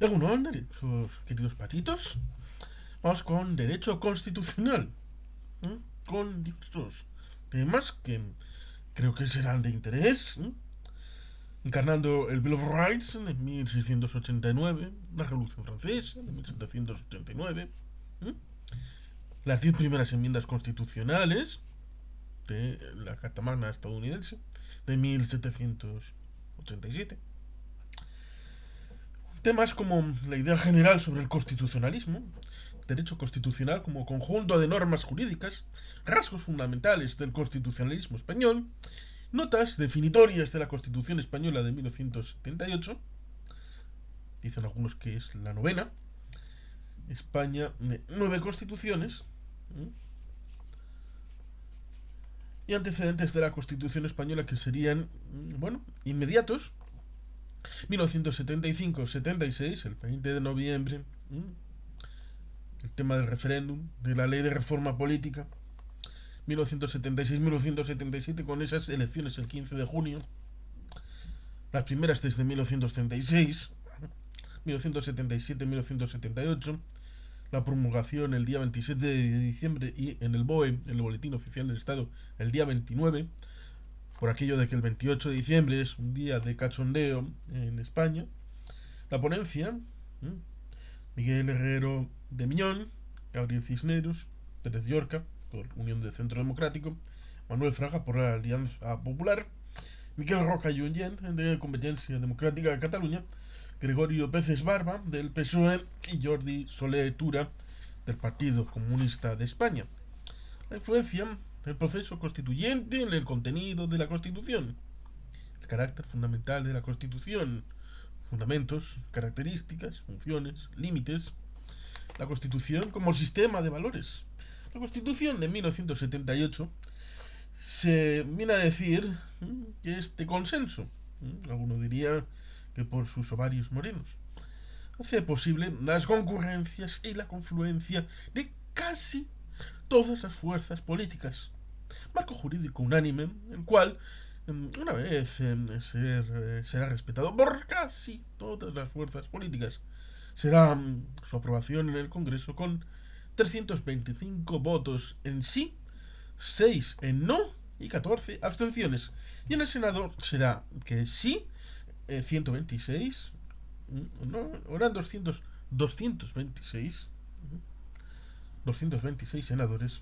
Egunon, queridos patitos. Vamos con derecho constitucional, con diversos temas que creo que serán de interés. Encarnando el Bill of Rights de 1689, la Revolución Francesa de 1789, ¿m? Las 10 primeras enmiendas constitucionales de la Carta Magna estadounidense de 1787. Temas como la idea general sobre el constitucionalismo, derecho constitucional como conjunto de normas jurídicas, rasgos fundamentales del constitucionalismo español, notas definitorias de la Constitución española de 1978, dicen algunos que es la novena, España de 9 constituciones, y antecedentes de la Constitución española que serían, bueno, inmediatos, 1975-76, el 20 de noviembre, el tema del referéndum, de la ley de reforma política, 1976-1977, con esas elecciones el 15 de junio, las primeras desde 1936, 1977-1978, la promulgación el día 27 de diciembre y en el BOE, en el Boletín Oficial del Estado, el día 29, por aquello de que el 28 de diciembre es un día de cachondeo en España. La ponencia, Miguel Herrero de Miñón, Gabriel Cisneros, Pérez Llorca, por Unión del Centro Democrático, Manuel Fraga por la Alianza Popular, Miquel Roca y Ullén, de Convergencia Democrática de Cataluña, Gregorio Peces Barba, del PSOE, y Jordi Soler Tura, del Partido Comunista de España. La influencia del proceso constituyente en el contenido de la Constitución, el carácter fundamental de la Constitución, fundamentos, características, funciones, límites, la Constitución como sistema de valores. La Constitución de 1978 se viene a decir que es de consenso, alguno diría que por sus ovarios morenos, hace posible las concurrencias y la confluencia de casi todas las fuerzas políticas. Marco jurídico unánime, el cual, una vez será respetado por casi todas las fuerzas políticas, será su aprobación en el Congreso con 325 votos en sí, 6 en no y 14 abstenciones. Y en el Senado será que sí, 126, no, eran 226 senadores,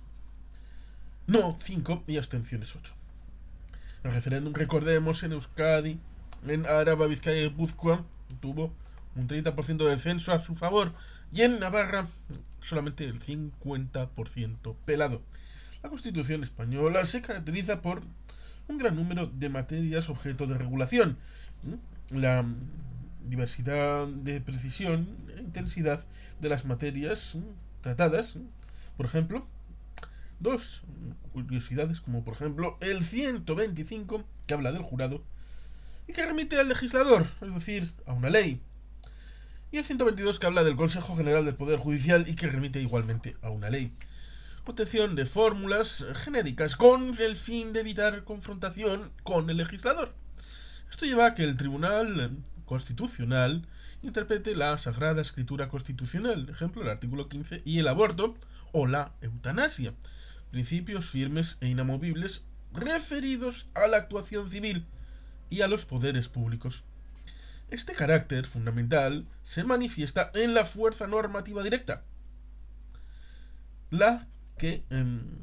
no 5 y abstenciones 8. El referéndum, recordemos, en Euskadi, en Araba, Vizcaya y Guipúzcoa tuvo un 30% del censo a su favor y en Navarra solamente el 50% pelado. La Constitución española se caracteriza por un gran número de materias objeto de regulación. La diversidad de precisión e intensidad de las materias tratadas, por ejemplo, dos curiosidades como por ejemplo el 125 que habla del jurado y que remite al legislador, es decir, a una ley, y el 122 que habla del Consejo General del Poder Judicial y que remite igualmente a una ley. Obtención de fórmulas genéricas con el fin de evitar confrontación con el legislador. Esto lleva a que el Tribunal Constitucional interprete la Sagrada Escritura Constitucional, ejemplo el artículo 15, y el aborto o la eutanasia, principios firmes e inamovibles referidos a la actuación civil y a los poderes públicos. Este carácter fundamental se manifiesta en la fuerza normativa directa, la que,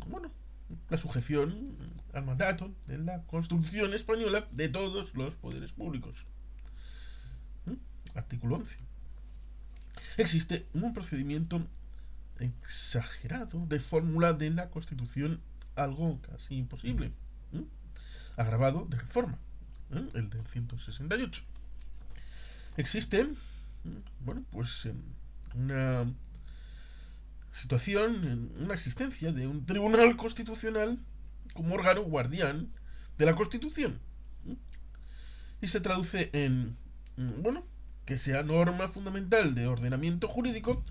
bueno, la sujeción al mandato de la Constitución española de todos los poderes públicos. Artículo 11. Existe un procedimiento exagerado de fórmula de la Constitución, algo casi imposible, agravado de reforma, el del 168. Existe, bueno, pues una situación, una existencia de un tribunal constitucional como órgano guardián de la Constitución. Y se traduce en, bueno, que sea norma fundamental de ordenamiento jurídico.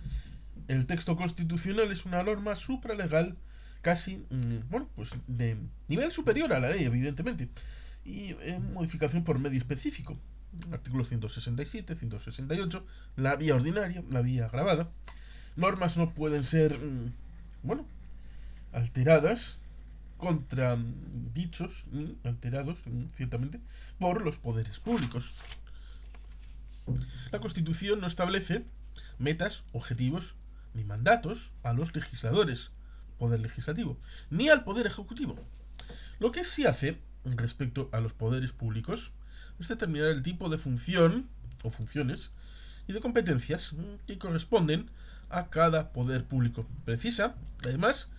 El texto constitucional es una norma supralegal casi, bueno, pues de nivel superior a la ley, evidentemente, y modificación por medio específico. artículos 167, 168, la vía ordinaria, la vía agravada. Normas no pueden ser, bueno, alteradas, contradichos, alterados, ciertamente, por los poderes públicos. La Constitución no establece metas, objetivos ni mandatos a los legisladores, poder legislativo, ni al poder ejecutivo. Lo que sí hace respecto a los poderes públicos es determinar el tipo de función o funciones y de competencias que corresponden a cada poder público. Precisa, además,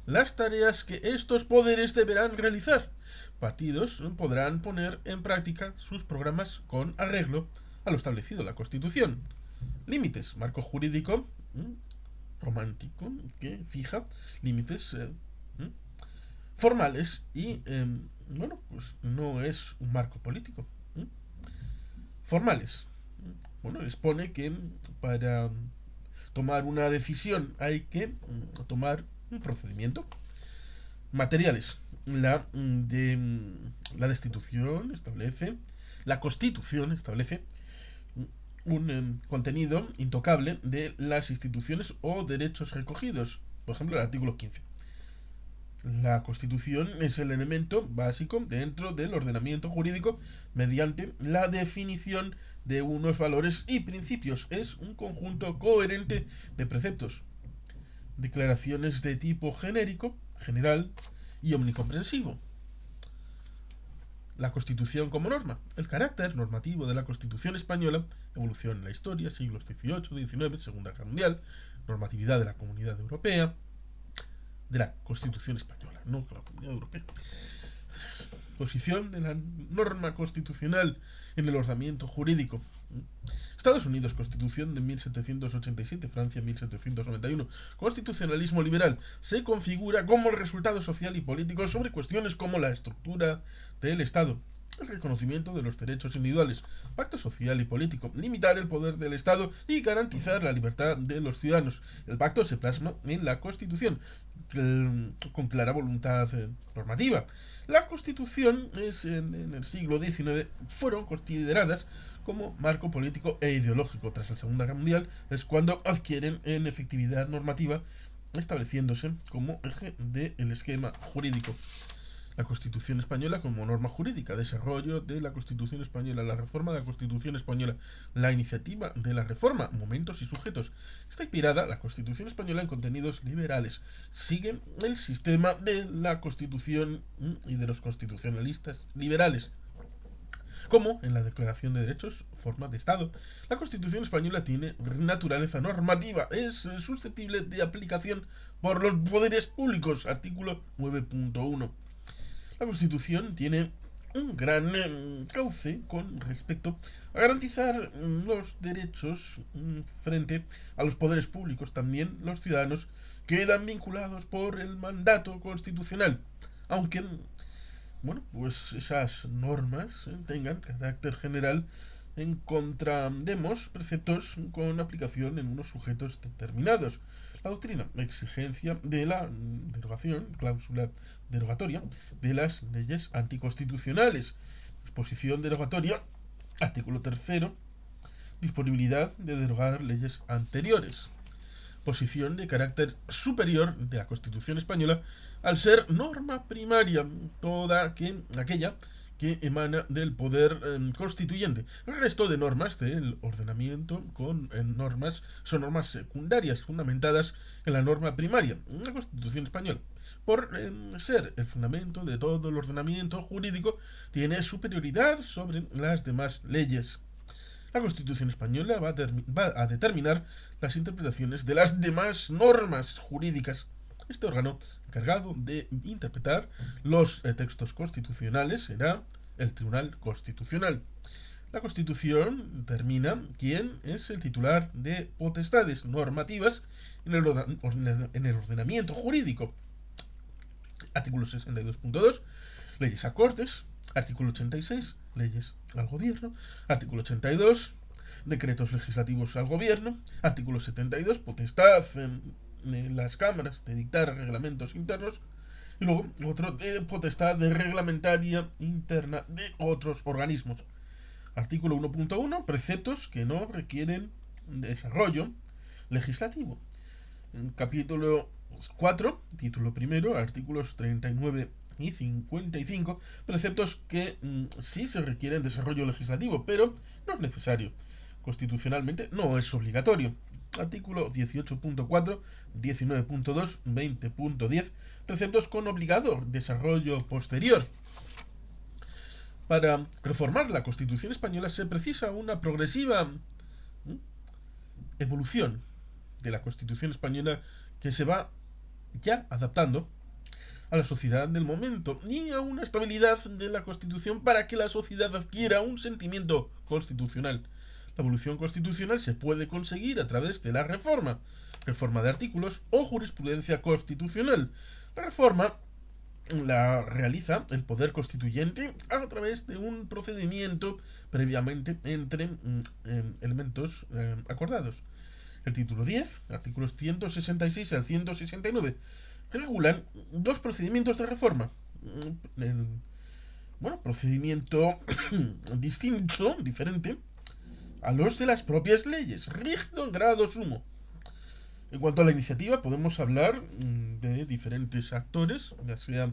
las tareas que estos poderes deberán realizar. Partidos podrán poner en práctica sus programas con arreglo a lo establecido en la Constitución. Límites, marco jurídico romántico que fija límites formales y, bueno, pues no es un marco político. Formales. Bueno, expone que para tomar una decisión hay que tomar un procedimiento. Materiales. La destitución establece, la Constitución establece un contenido intocable de las instituciones o derechos recogidos. Por ejemplo, el artículo 15. La Constitución es el elemento básico dentro del ordenamiento jurídico mediante la definición de unos valores y principios. Es un conjunto coherente de preceptos, declaraciones de tipo genérico, general y omnicomprensivo. La Constitución como norma. El carácter normativo de la Constitución española, evolución en la historia, siglos XVIII, XIX, Segunda Guerra Mundial, normatividad de la Comunidad Europea, de la Constitución española, no de la Comunidad Europea. Posición de la norma constitucional en el ordenamiento jurídico. Estados Unidos, Constitución de 1787, Francia 1791. Constitucionalismo liberal se configura como el resultado social y político sobre cuestiones como la estructura del Estado, el reconocimiento de los derechos individuales, pacto social y político, limitar el poder del Estado y garantizar la libertad de los ciudadanos. El pacto se plasma en la Constitución con clara voluntad normativa. La Constitución en el siglo XIX fueron consideradas como marco político e ideológico. Tras la Segunda Guerra Mundial es cuando adquieren en efectividad normativa, estableciéndose como eje del esquema jurídico. La Constitución española como norma jurídica, desarrollo de la Constitución española, la reforma de la Constitución española, la iniciativa de la reforma, momentos y sujetos. Está inspirada la Constitución española en contenidos liberales. Sigue el sistema de la Constitución y de los constitucionalistas liberales. Como en la Declaración de Derechos, forma de Estado. La Constitución española tiene naturaleza normativa, es susceptible de aplicación por los poderes públicos, artículo 9.1. La Constitución tiene un gran cauce con respecto a garantizar los derechos frente a los poderes públicos. También los ciudadanos quedan vinculados por el mandato constitucional, aunque, bueno, pues esas normas tengan carácter general, encontraremos preceptos con aplicación en unos sujetos determinados. La doctrina, la exigencia de la derogación, cláusula derogatoria, de las leyes anticonstitucionales. Disposición derogatoria, artículo 3º, disponibilidad de derogar leyes anteriores. Posición de carácter superior de la Constitución española al ser norma primaria, toda aquella que emana del poder constituyente. El resto de normas del ordenamiento son normas secundarias fundamentadas en la norma primaria, la Constitución española. Por ser el fundamento de todo el ordenamiento jurídico, tiene superioridad sobre las demás leyes. La Constitución española va a determinar las interpretaciones de las demás normas jurídicas. Este órgano encargado de interpretar los textos constitucionales será el Tribunal Constitucional. La Constitución determina quién es el titular de potestades normativas en el ordenamiento jurídico. Artículo 62.2. Leyes a Cortes. Artículo 86. Leyes al Gobierno. Artículo 82. Decretos legislativos al Gobierno. Artículo 72. Potestad en las cámaras de dictar reglamentos internos. Y luego otro de potestad de reglamentaria interna de otros organismos. Artículo 1.1. Preceptos que no requieren desarrollo legislativo. Capítulo 4, título primero, artículos 39 y 55, preceptos que sí se requieren desarrollo legislativo, pero no es necesario. Constitucionalmente no es obligatorio. Artículo 18.4, 19.2, 20.10, preceptos con obligado desarrollo posterior. Para reformar la Constitución española se precisa una progresiva evolución de la Constitución española que se va ya adaptando a la sociedad del momento y a una estabilidad de la Constitución para que la sociedad adquiera un sentimiento constitucional. La evolución constitucional se puede conseguir a través de la reforma de artículos o jurisprudencia constitucional. La reforma la realiza el poder constituyente a través de un procedimiento previamente entre elementos acordados. El título 10, artículos 166 al 169, regulan dos procedimientos de reforma. El, procedimiento distinto, diferente, a los de las propias leyes, rígido en grado sumo. En cuanto a la iniciativa, podemos hablar de diferentes actores, ya sea,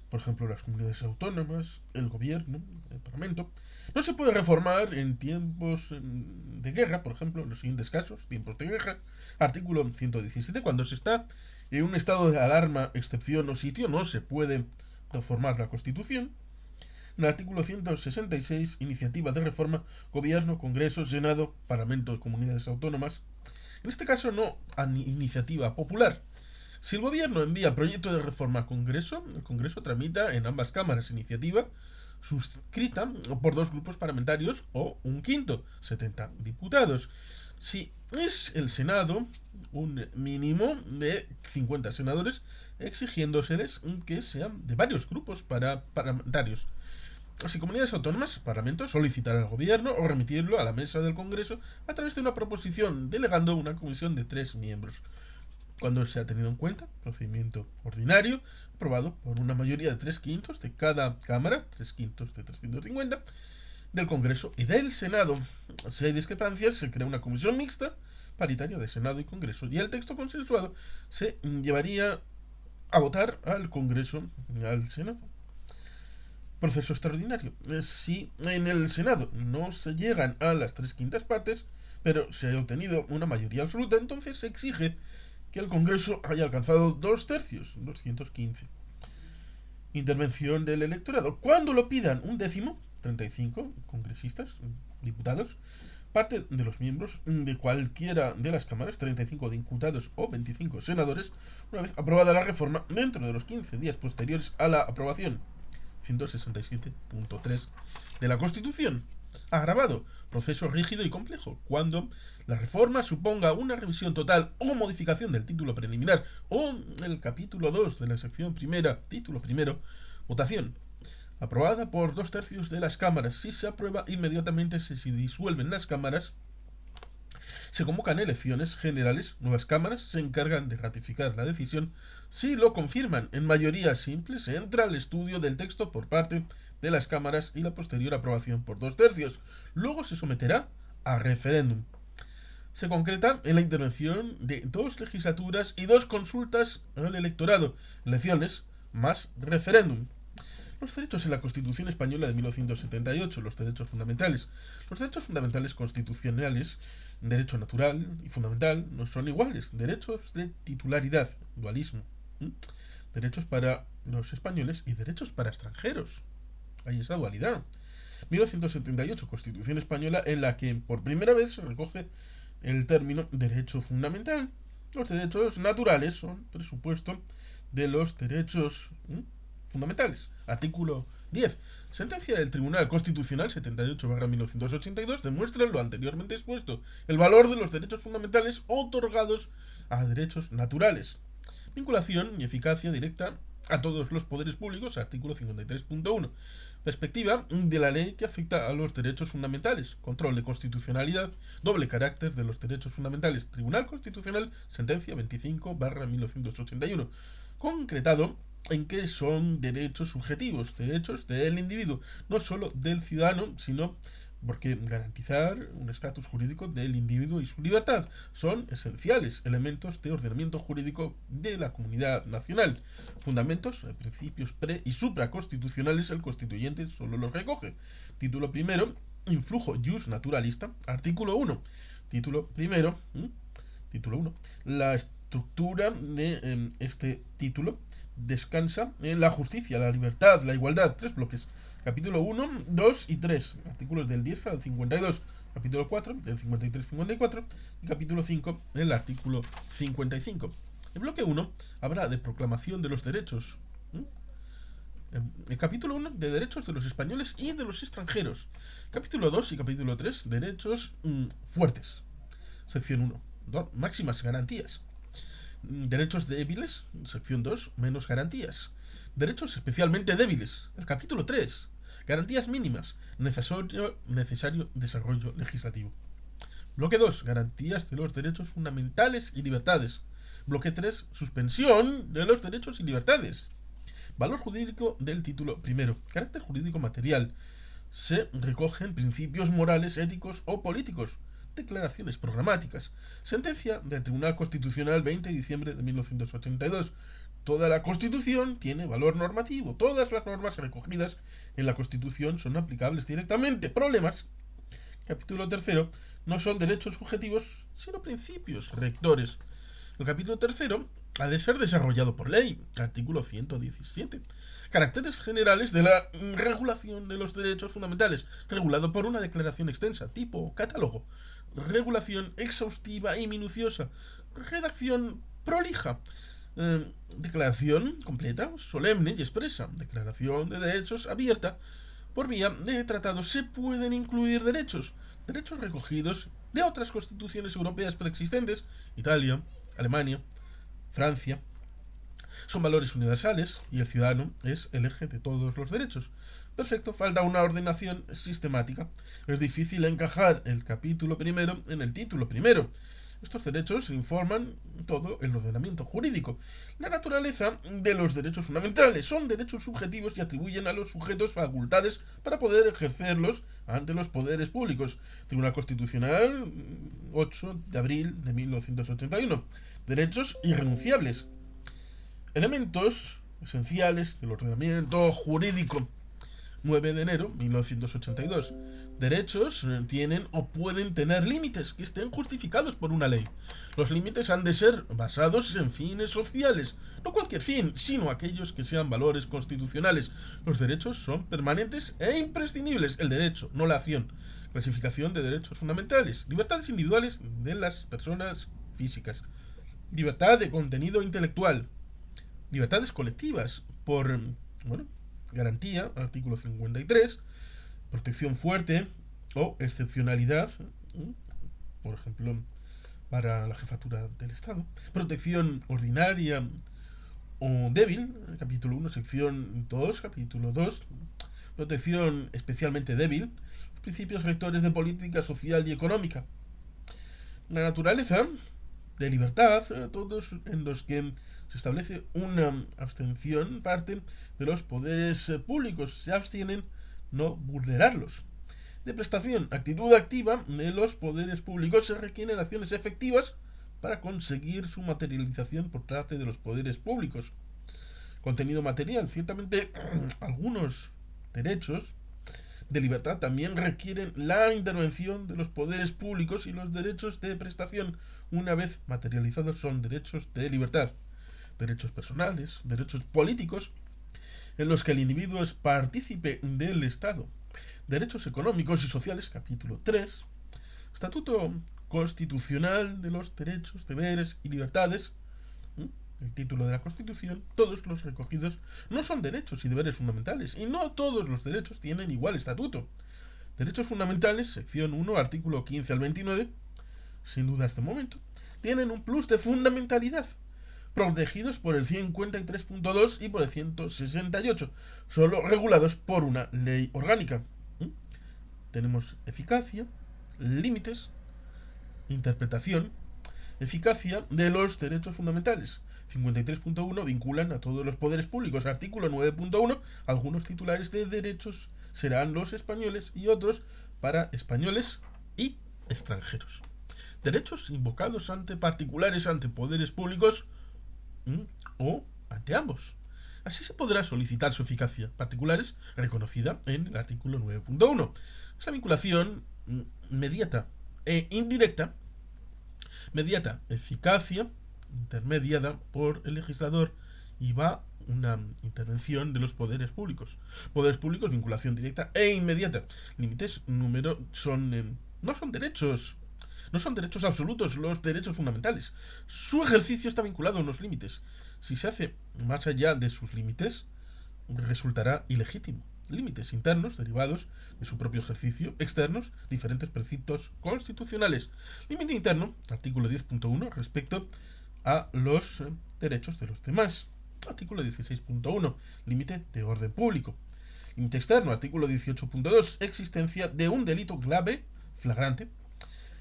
por ejemplo, las comunidades autónomas, el gobierno, el parlamento. No se puede reformar en tiempos de guerra, por ejemplo, en los siguientes casos: tiempos de guerra, artículo 117, cuando se está en un estado de alarma, excepción o sitio, no se puede reformar la Constitución. En el artículo 166, iniciativa de reforma, gobierno, congreso, senado, parlamento, comunidades autónomas. En este caso no a iniciativa popular. Si el gobierno envía proyecto de reforma al Congreso, el Congreso tramita en ambas cámaras iniciativa suscrita por dos grupos parlamentarios o un quinto, 70 diputados. Si es el Senado, un mínimo de 50 senadores, exigiéndoseles que sean de varios grupos parlamentarios. Si comunidades autónomas, Parlamento, solicitar al gobierno o remitirlo a la mesa del Congreso a través de una proposición, delegando una comisión de 3 miembros. Cuando se ha tenido en cuenta procedimiento ordinario, aprobado por una mayoría de 3/5 de cada Cámara, 3/5 de 350, del Congreso y del Senado. Si hay discrepancias, se crea una comisión mixta, paritaria de Senado y Congreso, y el texto consensuado se llevaría a votar al Congreso y al Senado. Proceso extraordinario. Si en el Senado no se llegan a las 3/5 partes, pero se ha obtenido una mayoría absoluta, entonces se exige que el Congreso haya alcanzado 2/3, 215. Intervención del electorado. Cuando lo pidan un décimo, 35 congresistas, diputados, parte de los miembros de cualquiera de las cámaras, 35 diputados o 25 senadores, una vez aprobada la reforma, dentro de los 15 días posteriores a la aprobación, 167.3 de la Constitución. Agravado, proceso rígido y complejo, cuando la reforma suponga una revisión total o modificación del título preliminar o el capítulo 2 de la sección primera, título primero, votación. Aprobada por 2/3 de las cámaras. Si se aprueba, inmediatamente se disuelven las cámaras, se convocan elecciones generales, nuevas cámaras se encargan de ratificar la decisión. Si lo confirman en mayoría simple, se entra al estudio del texto por parte de las cámaras y la posterior aprobación por 2/3. Luego se someterá a referéndum. Se concreta en la intervención de 2 legislaturas y 2 consultas al electorado, elecciones más referéndum. Los derechos en la Constitución Española de 1978, los derechos fundamentales. Los derechos fundamentales constitucionales, derecho natural y fundamental, no son iguales. Derechos de titularidad, dualismo. Derechos para los españoles y derechos para extranjeros. Hay esa dualidad. 1978, Constitución Española, en la que por primera vez se recoge el término derecho fundamental. Los derechos naturales son presupuesto de los derechos fundamentales. Artículo 10. Sentencia del Tribunal Constitucional 78/1982 demuestra lo anteriormente expuesto, el valor de los derechos fundamentales otorgados a derechos naturales. Vinculación y eficacia directa a todos los poderes públicos, artículo 53.1. Perspectiva de la ley que afecta a los derechos fundamentales. Control de constitucionalidad, doble carácter de los derechos fundamentales. Tribunal Constitucional, sentencia 25/1981. Concretado en que son derechos subjetivos, derechos del individuo, no solo del ciudadano, sino porque garantizar un estatus jurídico del individuo y su libertad son esenciales elementos de ordenamiento jurídico de la comunidad nacional. Fundamentos, principios pre- y supraconstitucionales, el constituyente solo los recoge. Título primero, influjo jus naturalista, artículo 1. Título primero, título 1. La estructura de este título descansa en la justicia, la libertad, la igualdad, tres bloques. Capítulo 1, 2 y 3, artículos del 10 al 52. Capítulo 4, del 53-54. Y capítulo 5, el artículo 55. El bloque 1 habla de proclamación de los derechos. El capítulo 1, de derechos de los españoles y de los extranjeros. Capítulo 2 y capítulo 3, derechos fuertes. Sección 1, máximas garantías. Derechos débiles, sección 2, menos garantías. Derechos especialmente débiles, el capítulo 3, garantías mínimas, necesario desarrollo legislativo. Bloque 2, garantías de los derechos fundamentales y libertades. Bloque 3, suspensión de los derechos y libertades. Valor jurídico del título primero, carácter jurídico material. Se recogen principios morales, éticos o políticos. Declaraciones programáticas. Sentencia del Tribunal Constitucional 20 de diciembre de 1982. Toda la Constitución tiene valor normativo. Todas las normas recogidas en la Constitución son aplicables directamente. Problemas. Capítulo tercero. No son derechos subjetivos, sino principios rectores. El capítulo tercero ha de ser desarrollado por ley. Artículo 117. Caracteres generales de la regulación de los derechos fundamentales, regulado por una declaración extensa, tipo catálogo. Regulación exhaustiva y minuciosa. Redacción prolija. Declaración completa, solemne y expresa. Declaración de derechos abierta. Por vía de tratados se pueden incluir derechos recogidos de otras constituciones europeas preexistentes, Italia, Alemania, Francia. Son valores universales y el ciudadano es el eje de todos los derechos. Perfecto, falta una ordenación sistemática. Es difícil encajar el capítulo primero en el título primero. Estos derechos informan todo el ordenamiento jurídico. La naturaleza de los derechos fundamentales son derechos subjetivos y atribuyen a los sujetos facultades para poder ejercerlos ante los poderes públicos. Tribunal Constitucional 8 de abril de 1981. Derechos irrenunciables. Elementos esenciales del ordenamiento jurídico. 9 de enero de 1982. Derechos tienen o pueden tener límites que estén justificados por una ley. Los límites han de ser basados en fines sociales, no cualquier fin, sino aquellos que sean valores constitucionales. Los derechos son permanentes e imprescindibles. El derecho, no la acción. Clasificación de derechos fundamentales. Libertades individuales de las personas físicas. Libertad de contenido intelectual. Libertades colectivas por, garantía, artículo 53, protección fuerte o excepcionalidad, por ejemplo, para la jefatura del Estado, protección ordinaria o débil, capítulo 1, sección 2, capítulo 2, protección especialmente débil, principios rectores de política social y económica. La naturaleza de libertad, todos en los que se establece una abstención, parte de los poderes públicos se abstienen no vulnerarlos. De prestación, actitud activa de los poderes públicos, se requieren acciones efectivas para conseguir su materialización por parte de los poderes públicos. Contenido material, ciertamente algunos derechos de libertad también requieren la intervención de los poderes públicos y los derechos de prestación, una vez materializados, son derechos de libertad. Derechos personales, derechos políticos, en los que el individuo es partícipe del Estado. Derechos económicos y sociales, capítulo 3. Estatuto constitucional de los derechos, deberes y libertades, el título de la Constitución. Todos los recogidos no son derechos y deberes fundamentales, y no todos los derechos tienen igual estatuto. Derechos fundamentales, sección 1, artículo 15 al 29, sin duda este momento, tienen un plus de fundamentalidad, protegidos por el 53.2 y por el 168, solo regulados por una ley orgánica. Tenemos eficacia, límites, interpretación, eficacia de los derechos fundamentales. 53.1 vinculan a todos los poderes públicos. Artículo 9.1, algunos titulares de derechos serán los españoles y otros para españoles y extranjeros. Derechos invocados ante particulares, ante poderes públicos o ante ambos. Así se podrá solicitar su eficacia particulares reconocida en el artículo 9.1. Esa vinculación mediata e indirecta, mediata eficacia intermediada por el legislador y va una intervención de los poderes públicos. Poderes públicos, vinculación directa e inmediata. Límites, número, no son derechos. No son derechos absolutos los derechos fundamentales. Su ejercicio está vinculado a unos límites. Si se hace más allá de sus límites, resultará ilegítimo. Límites internos derivados de su propio ejercicio, externos, diferentes preceptos constitucionales. Límite interno, artículo 10.1, respecto a los derechos de los demás. Artículo 16.1, límite de orden público. Límite externo, artículo 18.2, existencia de un delito grave, flagrante.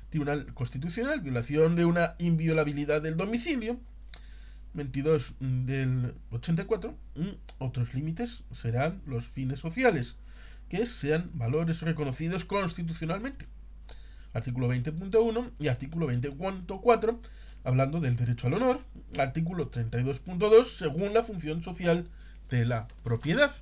Tribunal Constitucional, violación de una inviolabilidad del domicilio. 22 del 84. Otros límites serán los fines sociales, que sean valores reconocidos constitucionalmente. Artículo 20.1 y artículo 20.4, hablando del derecho al honor. Artículo 32.2, según la función social de la propiedad.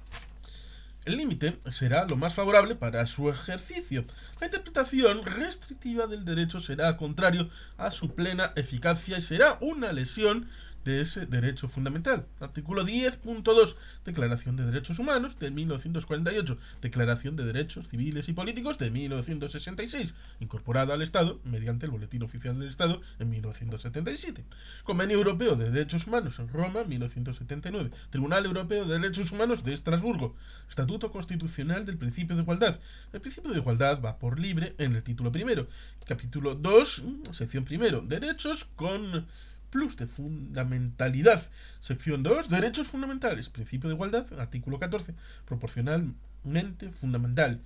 El límite será lo más favorable para su ejercicio. La interpretación restrictiva del derecho será contrario a su plena eficacia y será una lesión de ese derecho fundamental. Artículo 10.2, Declaración de Derechos Humanos de 1948, Declaración de Derechos Civiles y Políticos de 1966, incorporada al Estado mediante el Boletín Oficial del Estado en 1977. Convenio Europeo de Derechos Humanos en Roma, 1979. Tribunal Europeo de Derechos Humanos de Estrasburgo. Estatuto Constitucional del Principio de Igualdad. El principio de igualdad va por libre en el título primero. Capítulo 2, sección primero. Derechos con plus de fundamentalidad. Sección 2, derechos fundamentales. Principio de igualdad, artículo 14, proporcionalmente fundamental.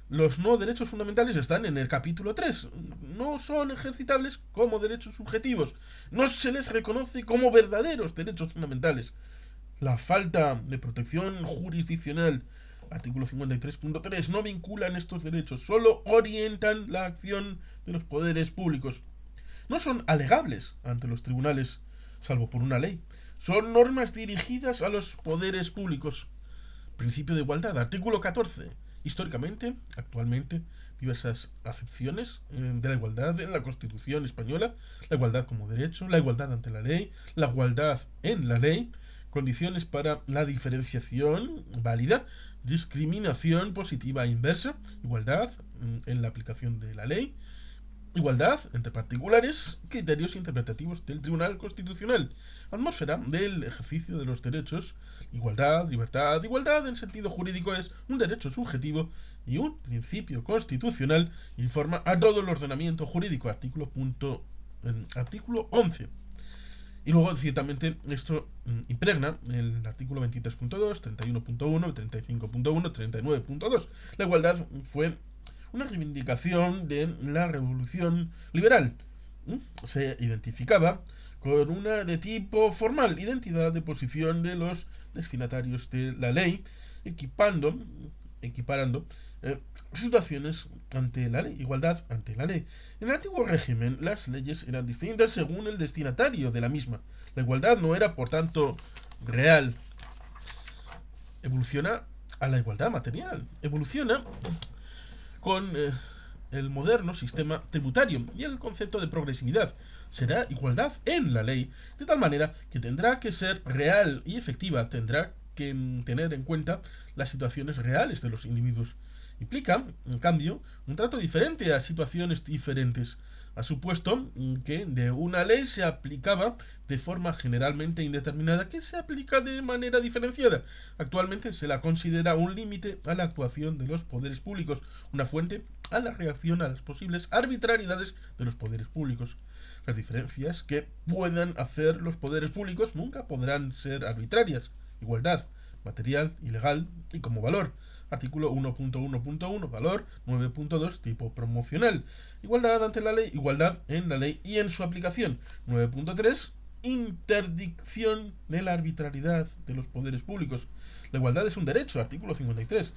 Los no derechos fundamentales están en el capítulo 3. No son ejercitables como derechos subjetivos. No se les reconoce como verdaderos derechos fundamentales. La falta de protección jurisdiccional, artículo 53.3, no vinculan estos derechos, solo orientan la acción de los poderes públicos. No son alegables ante los tribunales, salvo por una ley. Son normas dirigidas a los poderes públicos. Principio de igualdad, artículo 14. Históricamente, actualmente, diversas acepciones de la igualdad en la Constitución española. La igualdad como derecho, la igualdad ante la ley, la igualdad en la ley, condiciones para la diferenciación válida, discriminación positiva e inversa, igualdad en la aplicación de la ley, igualdad entre particulares, criterios interpretativos del Tribunal Constitucional, atmósfera del ejercicio de los derechos, igualdad, libertad. Igualdad en sentido jurídico es un derecho subjetivo y un principio constitucional, informa a todo el ordenamiento jurídico, artículo 11. Y luego, ciertamente, esto impregna el artículo 23.2, 31.1, 35.1, 39.2. La igualdad fue una reivindicación de la revolución liberal. Se identificaba con una de tipo formal, identidad de posición de los destinatarios de la ley, equiparando situaciones ante la ley, igualdad ante la ley. En el antiguo régimen, las leyes eran distintas según el destinatario de la misma. La igualdad no era, por tanto, real. Evoluciona a la igualdad material. Evoluciona con el moderno sistema tributario y el concepto de progresividad. Será igualdad en la ley, de tal manera que tendrá que ser real y efectiva, tendrá que tener en cuenta las situaciones reales de los individuos. Implica, en cambio, un trato diferente a situaciones diferentes. Ha supuesto que de una ley se aplicaba de forma generalmente indeterminada que se aplica de manera diferenciada. Actualmente se la considera un límite a la actuación de los poderes públicos, una fuente a la reacción a las posibles arbitrariedades de los poderes públicos. Las diferencias que puedan hacer los poderes públicos nunca podrán ser arbitrarias. Igualdad, material y legal y como valor. Artículo 1.1.1, valor 9.2, tipo promocional. Igualdad ante la ley, igualdad en la ley y en su aplicación. 9.3, interdicción de la arbitrariedad de los poderes públicos. La igualdad es un derecho, artículo 53.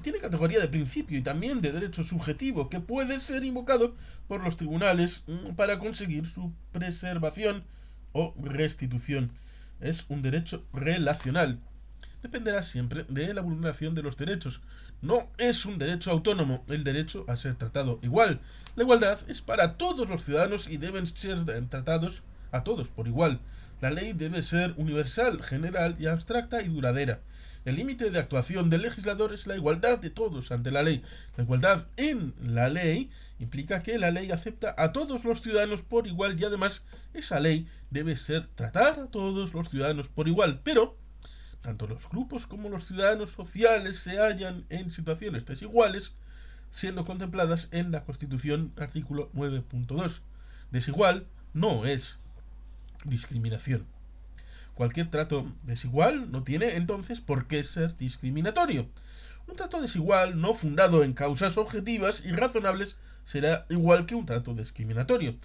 tiene categoría de principio y también de derecho subjetivo que puede ser invocado por los tribunales para conseguir su preservación o restitución. Es un derecho relacional. Dependerá siempre de la vulneración de los derechos. No es un derecho autónomo el derecho a ser tratado igual. La igualdad es para todos los ciudadanos y deben ser tratados a todos por igual. La ley debe ser universal, general y abstracta y duradera. El límite de actuación del legislador es la igualdad de todos ante la ley. La igualdad en la ley implica que la ley acepta a todos los ciudadanos por igual y además esa ley debe ser tratar a todos los ciudadanos por igual. Pero tanto los grupos como los ciudadanos sociales se hallan en situaciones desiguales, siendo contempladas en la Constitución artículo 9.2. Desigual no es discriminación. Cualquier trato desigual no tiene entonces por qué ser discriminatorio. Un trato desigual no fundado en causas objetivas y razonables será igual que un trato discriminatorio.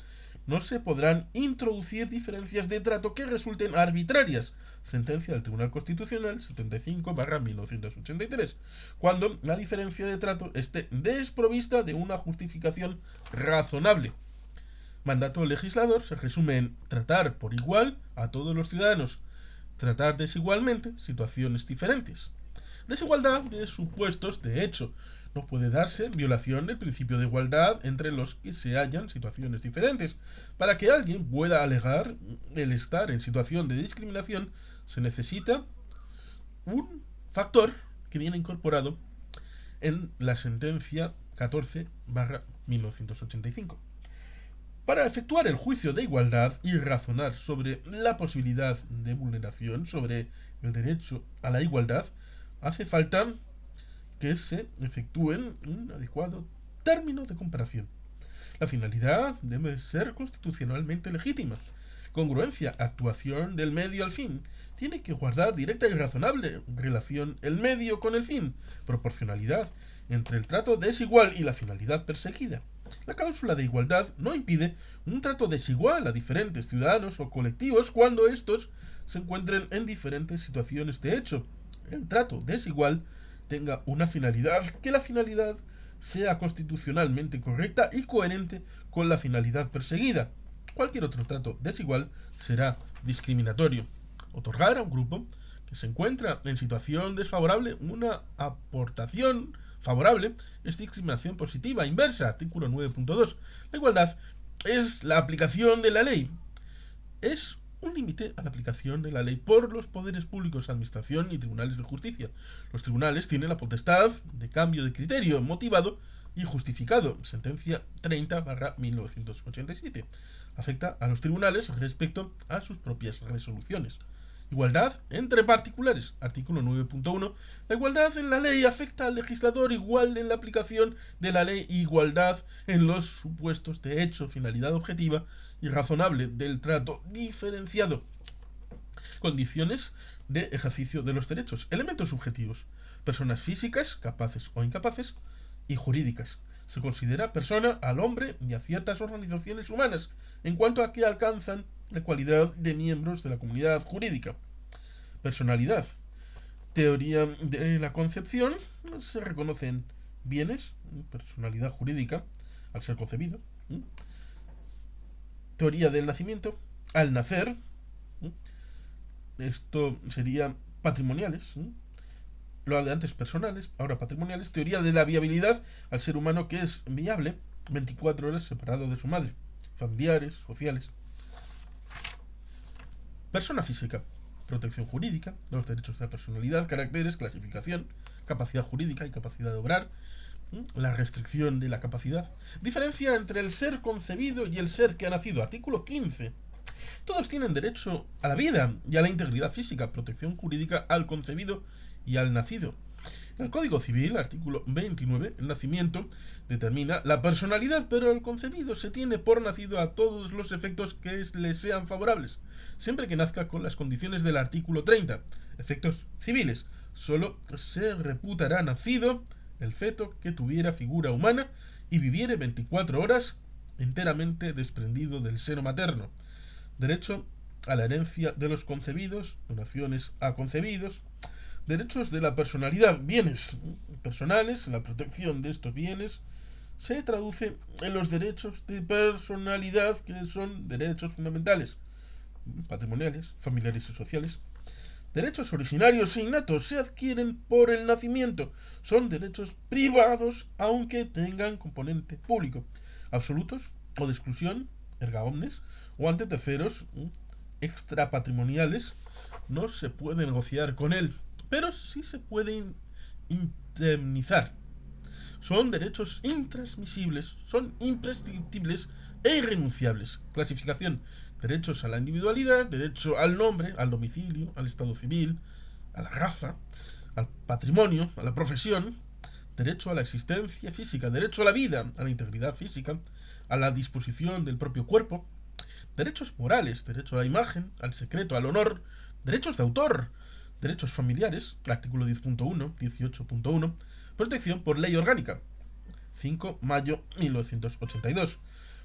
No se podrán introducir diferencias de trato que resulten arbitrarias. Sentencia del Tribunal Constitucional 75/1983, cuando la diferencia de trato esté desprovista de una justificación razonable. Mandato legislador se resume en tratar por igual a todos los ciudadanos, tratar desigualmente situaciones diferentes. Desigualdad de supuestos de hecho. No puede darse violación del principio de igualdad entre los que se hallan situaciones diferentes. Para que alguien pueda alegar el estar en situación de discriminación, se necesita un factor que viene incorporado en la sentencia 14/1985. Para efectuar el juicio de igualdad y razonar sobre la posibilidad de vulneración sobre el derecho a la igualdad, hace falta que se efectúen un adecuado término de comparación. La finalidad debe ser constitucionalmente legítima. Congruencia, actuación del medio al fin. Tiene que guardar directa y razonable relación el medio con el fin. Proporcionalidad entre el trato desigual y la finalidad perseguida. La cláusula de igualdad no impide un trato desigual a diferentes ciudadanos o colectivos cuando estos se encuentren en diferentes situaciones de hecho. El trato desigual tenga una finalidad, que la finalidad sea constitucionalmente correcta y coherente con la finalidad perseguida. Cualquier otro trato desigual será discriminatorio. Otorgar a un grupo que se encuentra en situación desfavorable una aportación favorable es discriminación positiva inversa, artículo 9.2. La igualdad es la aplicación de la ley. Es un límite a la aplicación de la ley por los poderes públicos, administración y tribunales de justicia. Los tribunales tienen la potestad de cambio de criterio motivado y justificado. Sentencia 30/1987. Afecta a los tribunales respecto a sus propias resoluciones. Igualdad entre particulares. Artículo 9.1. La igualdad en la ley afecta al legislador igual en la aplicación de la ley. Igualdad en los supuestos de hecho, finalidad objetiva y razonable del trato diferenciado. Condiciones de ejercicio de los derechos. Elementos subjetivos. Personas físicas, capaces o incapaces, y jurídicas. Se considera persona al hombre y a ciertas organizaciones humanas, en cuanto a que alcanzan la cualidad de miembros de la comunidad jurídica. Personalidad. Teoría de la concepción. Se reconocen bienes, personalidad jurídica, al ser concebido. Teoría del nacimiento. Al nacer. Esto sería patrimoniales. Lo de antes personales, ahora patrimoniales. Teoría de la viabilidad al ser humano que es viable 24 horas separado de su madre. Familiares, sociales. Persona física. Protección jurídica, los derechos de la personalidad, caracteres, clasificación, capacidad jurídica y capacidad de obrar, la restricción de la capacidad. Diferencia entre el ser concebido y el ser que ha nacido. Artículo 15. Todos tienen derecho a la vida y a la integridad física, protección jurídica al concebido y al nacido. En el Código Civil, artículo 29, el nacimiento determina la personalidad, pero el concebido se tiene por nacido a todos los efectos que le sean favorables, siempre que nazca con las condiciones del artículo 30. Efectos civiles. Solo se reputará nacido el feto que tuviera figura humana y viviere 24 horas enteramente desprendido del seno materno. Derecho a la herencia de los concebidos, donaciones a concebidos, Derechos de la personalidad, bienes personales, la protección de estos bienes se traduce en los derechos de personalidad, que son derechos fundamentales, patrimoniales, familiares y sociales. Derechos originarios e innatos se adquieren por el nacimiento. Son derechos privados, aunque tengan componente público. Absolutos o de exclusión, erga omnes, o ante terceros extrapatrimoniales, no se puede negociar con él, pero sí se puede indemnizar. Son derechos intransmisibles, son imprescriptibles e irrenunciables. Clasificación: derechos a la individualidad, derecho al nombre, al domicilio, al estado civil, a la raza, al patrimonio, a la profesión, derecho a la existencia física, derecho a la vida, a la integridad física, a la disposición del propio cuerpo, derechos morales, derecho a la imagen, al secreto, al honor, derechos de autor, derechos familiares, artículo 10.1, 18.1, protección por ley orgánica, 5 de mayo de 1982.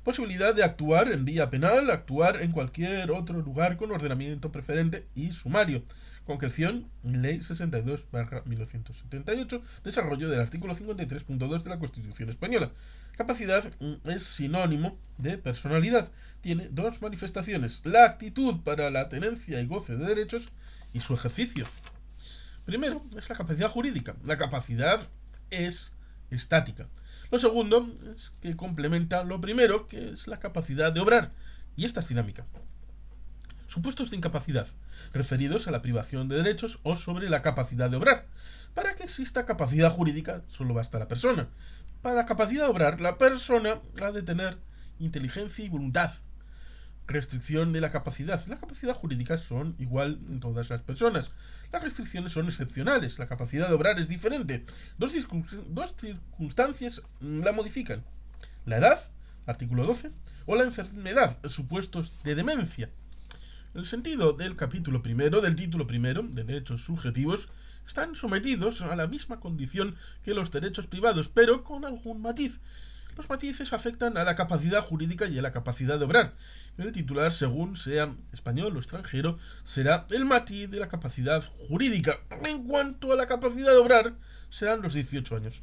Posibilidad de actuar en vía penal, actuar en cualquier otro lugar con ordenamiento preferente y sumario. Concreción, Ley 62/1978, desarrollo del artículo 53.2 de la Constitución Española. Capacidad es sinónimo de personalidad. Tiene dos manifestaciones: la actitud para la tenencia y goce de derechos y su ejercicio. Primero es la capacidad jurídica. La capacidad es estática. Lo segundo es que complementa lo primero, que es la capacidad de obrar, y esta es dinámica. Supuestos de incapacidad, referidos a la privación de derechos o sobre la capacidad de obrar. Para que exista capacidad jurídica, solo basta la persona. Para la capacidad de obrar, la persona ha de tener inteligencia y voluntad. Restricción de la capacidad. Las capacidades jurídicas son igual en todas las personas. Las restricciones son excepcionales. La capacidad de obrar es diferente. Dos circunstancias la modifican: la edad, artículo 12, o la enfermedad, supuestos de demencia. El sentido del capítulo primero, del título primero, de derechos subjetivos, están sometidos a la misma condición que los derechos privados, pero con algún matiz. Los matices afectan a la capacidad jurídica y a la capacidad de obrar. El titular, según sea español o extranjero, será el matiz de la capacidad jurídica. En cuanto a la capacidad de obrar, serán los 18 años.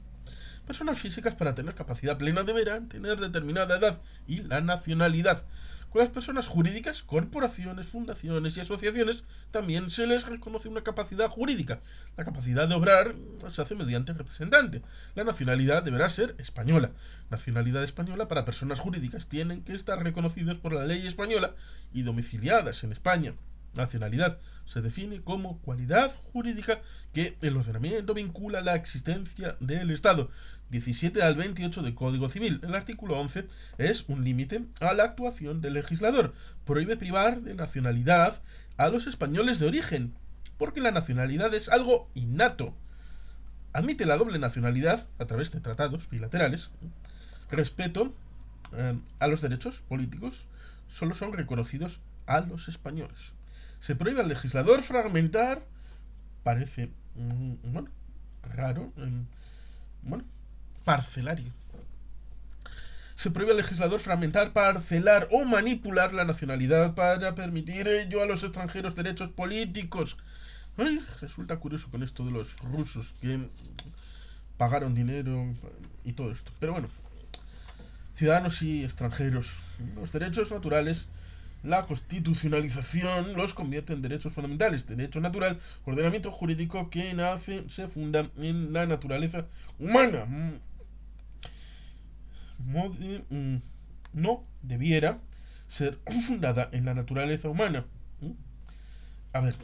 Personas físicas, para tener capacidad plena, deberán tener determinada edad y la nacionalidad. Con las personas jurídicas, corporaciones, fundaciones y asociaciones, también se les reconoce una capacidad jurídica. La capacidad de obrar se hace mediante representante. La nacionalidad deberá ser española. Nacionalidad española para personas jurídicas tienen que estar reconocidos por la ley española y domiciliadas en España. Nacionalidad se define como cualidad jurídica que el ordenamiento vincula a la existencia del Estado. 17 al 28 del Código Civil. El artículo 11 es un límite a la actuación del legislador. Prohíbe privar de nacionalidad a los españoles de origen, porque la nacionalidad es algo innato. Admite la doble nacionalidad a través de tratados bilaterales. Respeto a los derechos políticos solo son reconocidos a los españoles. Se prohíbe al legislador fragmentar, parece raro, parcelario. Se prohíbe al legislador fragmentar, parcelar o manipular la nacionalidad para permitir ello a los extranjeros derechos políticos. Ay, resulta curioso con esto de los rusos que pagaron dinero y todo esto. Pero bueno, ciudadanos y extranjeros, los derechos naturales, la constitucionalización los convierte en derechos fundamentales. Derecho natural, ordenamiento jurídico que nace, se funda en la naturaleza humana. No debiera ser fundada en la naturaleza humana. A ver,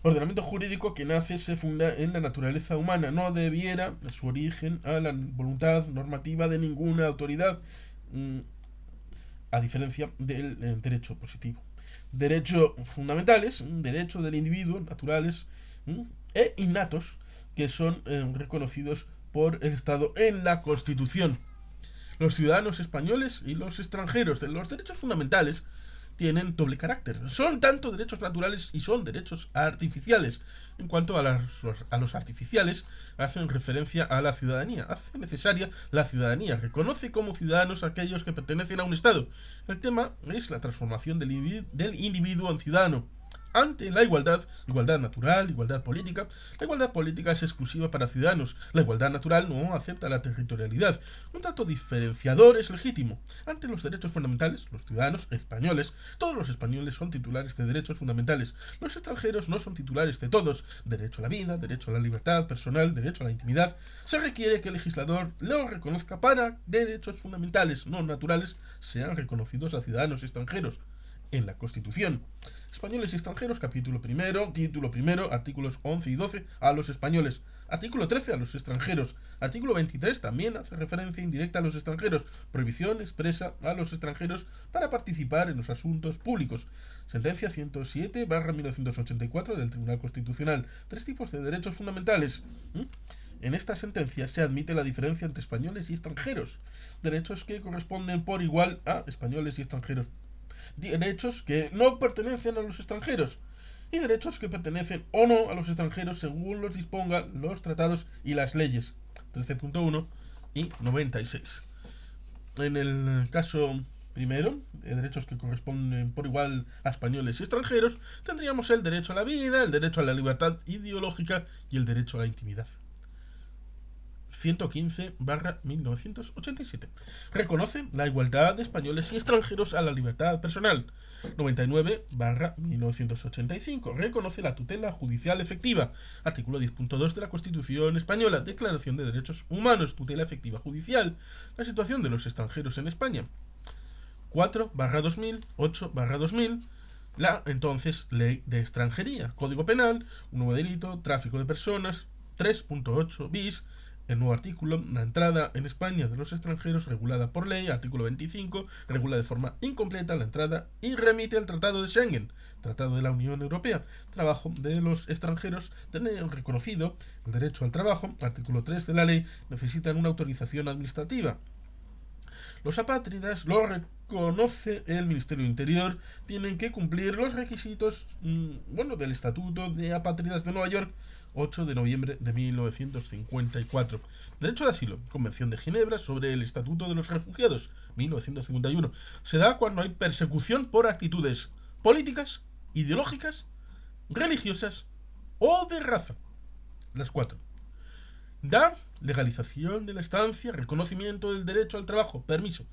ordenamiento jurídico que nace, se funda en la naturaleza humana. No debiera su origen a la voluntad normativa de ninguna autoridad, a diferencia del derecho positivo. Derechos fundamentales, derecho del individuo, naturales e innatos, que son reconocidos por el Estado en la Constitución. Los ciudadanos españoles y los extranjeros de los derechos fundamentales tienen doble carácter. Son tanto derechos naturales y son derechos artificiales. En cuanto a los artificiales, hacen referencia a la ciudadanía. Hace necesaria la ciudadanía. Reconoce como ciudadanos a aquellos que pertenecen a un Estado. El tema es la transformación del individuo en ciudadano. ante la igualdad, igualdad natural, igualdad política. La igualdad política es exclusiva para ciudadanos. La igualdad natural no acepta la territorialidad. Un trato diferenciador es legítimo. Ante los derechos fundamentales, los ciudadanos españoles, todos los españoles son titulares de derechos fundamentales. Los extranjeros no son titulares de todos. Derecho a la vida, derecho a la libertad personal, derecho a la intimidad. Se requiere que el legislador lo reconozca para derechos fundamentales no naturales sean reconocidos a ciudadanos extranjeros en la Constitución. Españoles y extranjeros, capítulo primero, título primero, artículos 11 y 12 a los españoles. Artículo 13 a los extranjeros. Artículo 23 también hace referencia indirecta a los extranjeros. Prohibición expresa a los extranjeros para participar en los asuntos públicos. Sentencia 107/1984 del Tribunal Constitucional. Tres tipos de derechos fundamentales. En esta sentencia se admite la diferencia entre españoles y extranjeros. Derechos que corresponden por igual a españoles y extranjeros. Derechos que no pertenecen a los extranjeros y derechos que pertenecen o no a los extranjeros según los dispongan los tratados y las leyes 13.1 y 96. En el caso primero, derechos que corresponden por igual a españoles y extranjeros, tendríamos el derecho a la vida, el derecho a la libertad ideológica y el derecho a la intimidad. 115/1987. Reconoce la igualdad de españoles y extranjeros a la libertad personal. 99/1985. Reconoce la tutela judicial efectiva. Artículo 10.2 de la Constitución Española. Declaración de Derechos Humanos. Tutela efectiva judicial. La situación de los extranjeros en España. 4/2000. 8/2000. La entonces Ley de Extranjería. Código Penal. Un nuevo delito. Tráfico de personas. 3.8 bis. El nuevo artículo, la entrada en España de los extranjeros regulada por ley, artículo 25, regula de forma incompleta la entrada y remite al Tratado de Schengen, Tratado de la Unión Europea. Trabajo de los extranjeros, tener reconocido el derecho al trabajo, artículo 3 de la ley, necesitan una autorización administrativa. Los apátridas lo reconoce el Ministerio del Interior, tienen que cumplir los requisitos del Estatuto de Apátridas de Nueva York, 8 de noviembre de 1954. Derecho de asilo, Convención de Ginebra sobre el Estatuto de los Refugiados, 1951. Se da cuando hay persecución por actitudes políticas, ideológicas, religiosas o de raza. Las 4. Da legalización de la estancia, reconocimiento del derecho al trabajo, permiso.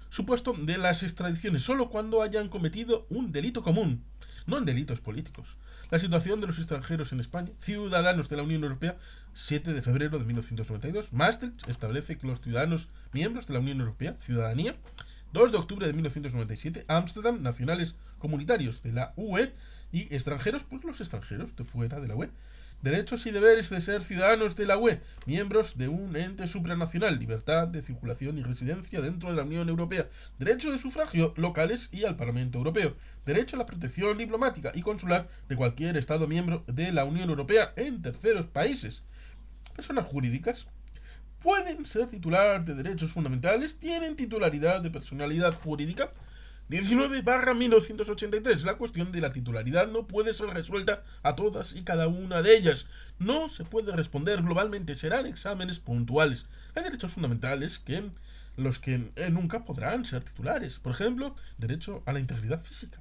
Supuesto de las extradiciones solo cuando hayan cometido un delito común, no en delitos políticos. La situación de los extranjeros en España, ciudadanos de la Unión Europea, 7 de febrero de 1992. Maastricht establece que los ciudadanos miembros de la Unión Europea, ciudadanía. 2 de octubre de 1997. Ámsterdam, nacionales comunitarios de la UE y extranjeros, pues los extranjeros de fuera de la UE. Derechos y deberes de ser ciudadanos de la UE, miembros de un ente supranacional, libertad de circulación y residencia dentro de la Unión Europea, derecho de sufragio locales y al Parlamento Europeo, derecho a la protección diplomática y consular de cualquier Estado miembro de la Unión Europea en terceros países. Personas jurídicas pueden ser titular de derechos fundamentales, tienen titularidad de personalidad jurídica. 19/1983. La cuestión de la titularidad no puede ser resuelta a todas y cada una de ellas. No se puede responder globalmente, serán exámenes puntuales. Hay derechos fundamentales que los que nunca podrán ser titulares. Por ejemplo, derecho a la integridad física.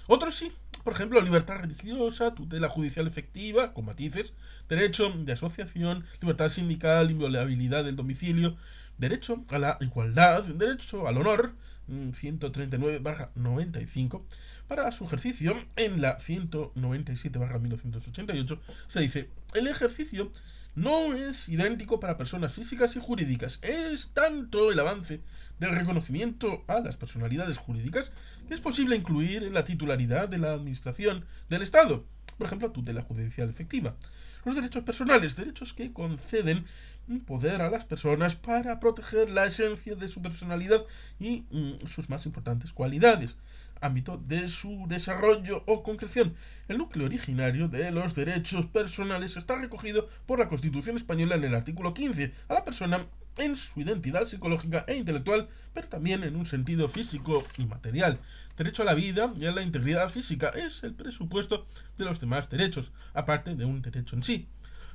Otros sí, por ejemplo, libertad religiosa, tutela judicial efectiva, con matices, derecho de asociación, libertad sindical, inviolabilidad del domicilio, derecho a la igualdad, derecho al honor, 139/95. Para su ejercicio, en la 197/1988, se dice: el ejercicio no es idéntico para personas físicas y jurídicas. Es tanto el avance del reconocimiento a las personalidades jurídicas que es posible incluir en la titularidad de la administración del Estado. Por ejemplo, tutela judicial efectiva. Los derechos personales, derechos que conceden un poder a las personas para proteger la esencia de su personalidad y sus más importantes cualidades, ámbito de su desarrollo o concreción. El núcleo originario de los derechos personales está recogido por la Constitución Española en el artículo 15, a la persona en su identidad psicológica e intelectual, pero también en un sentido físico y material. Derecho a la vida y a la integridad física es el presupuesto de los demás derechos, aparte de un derecho en sí.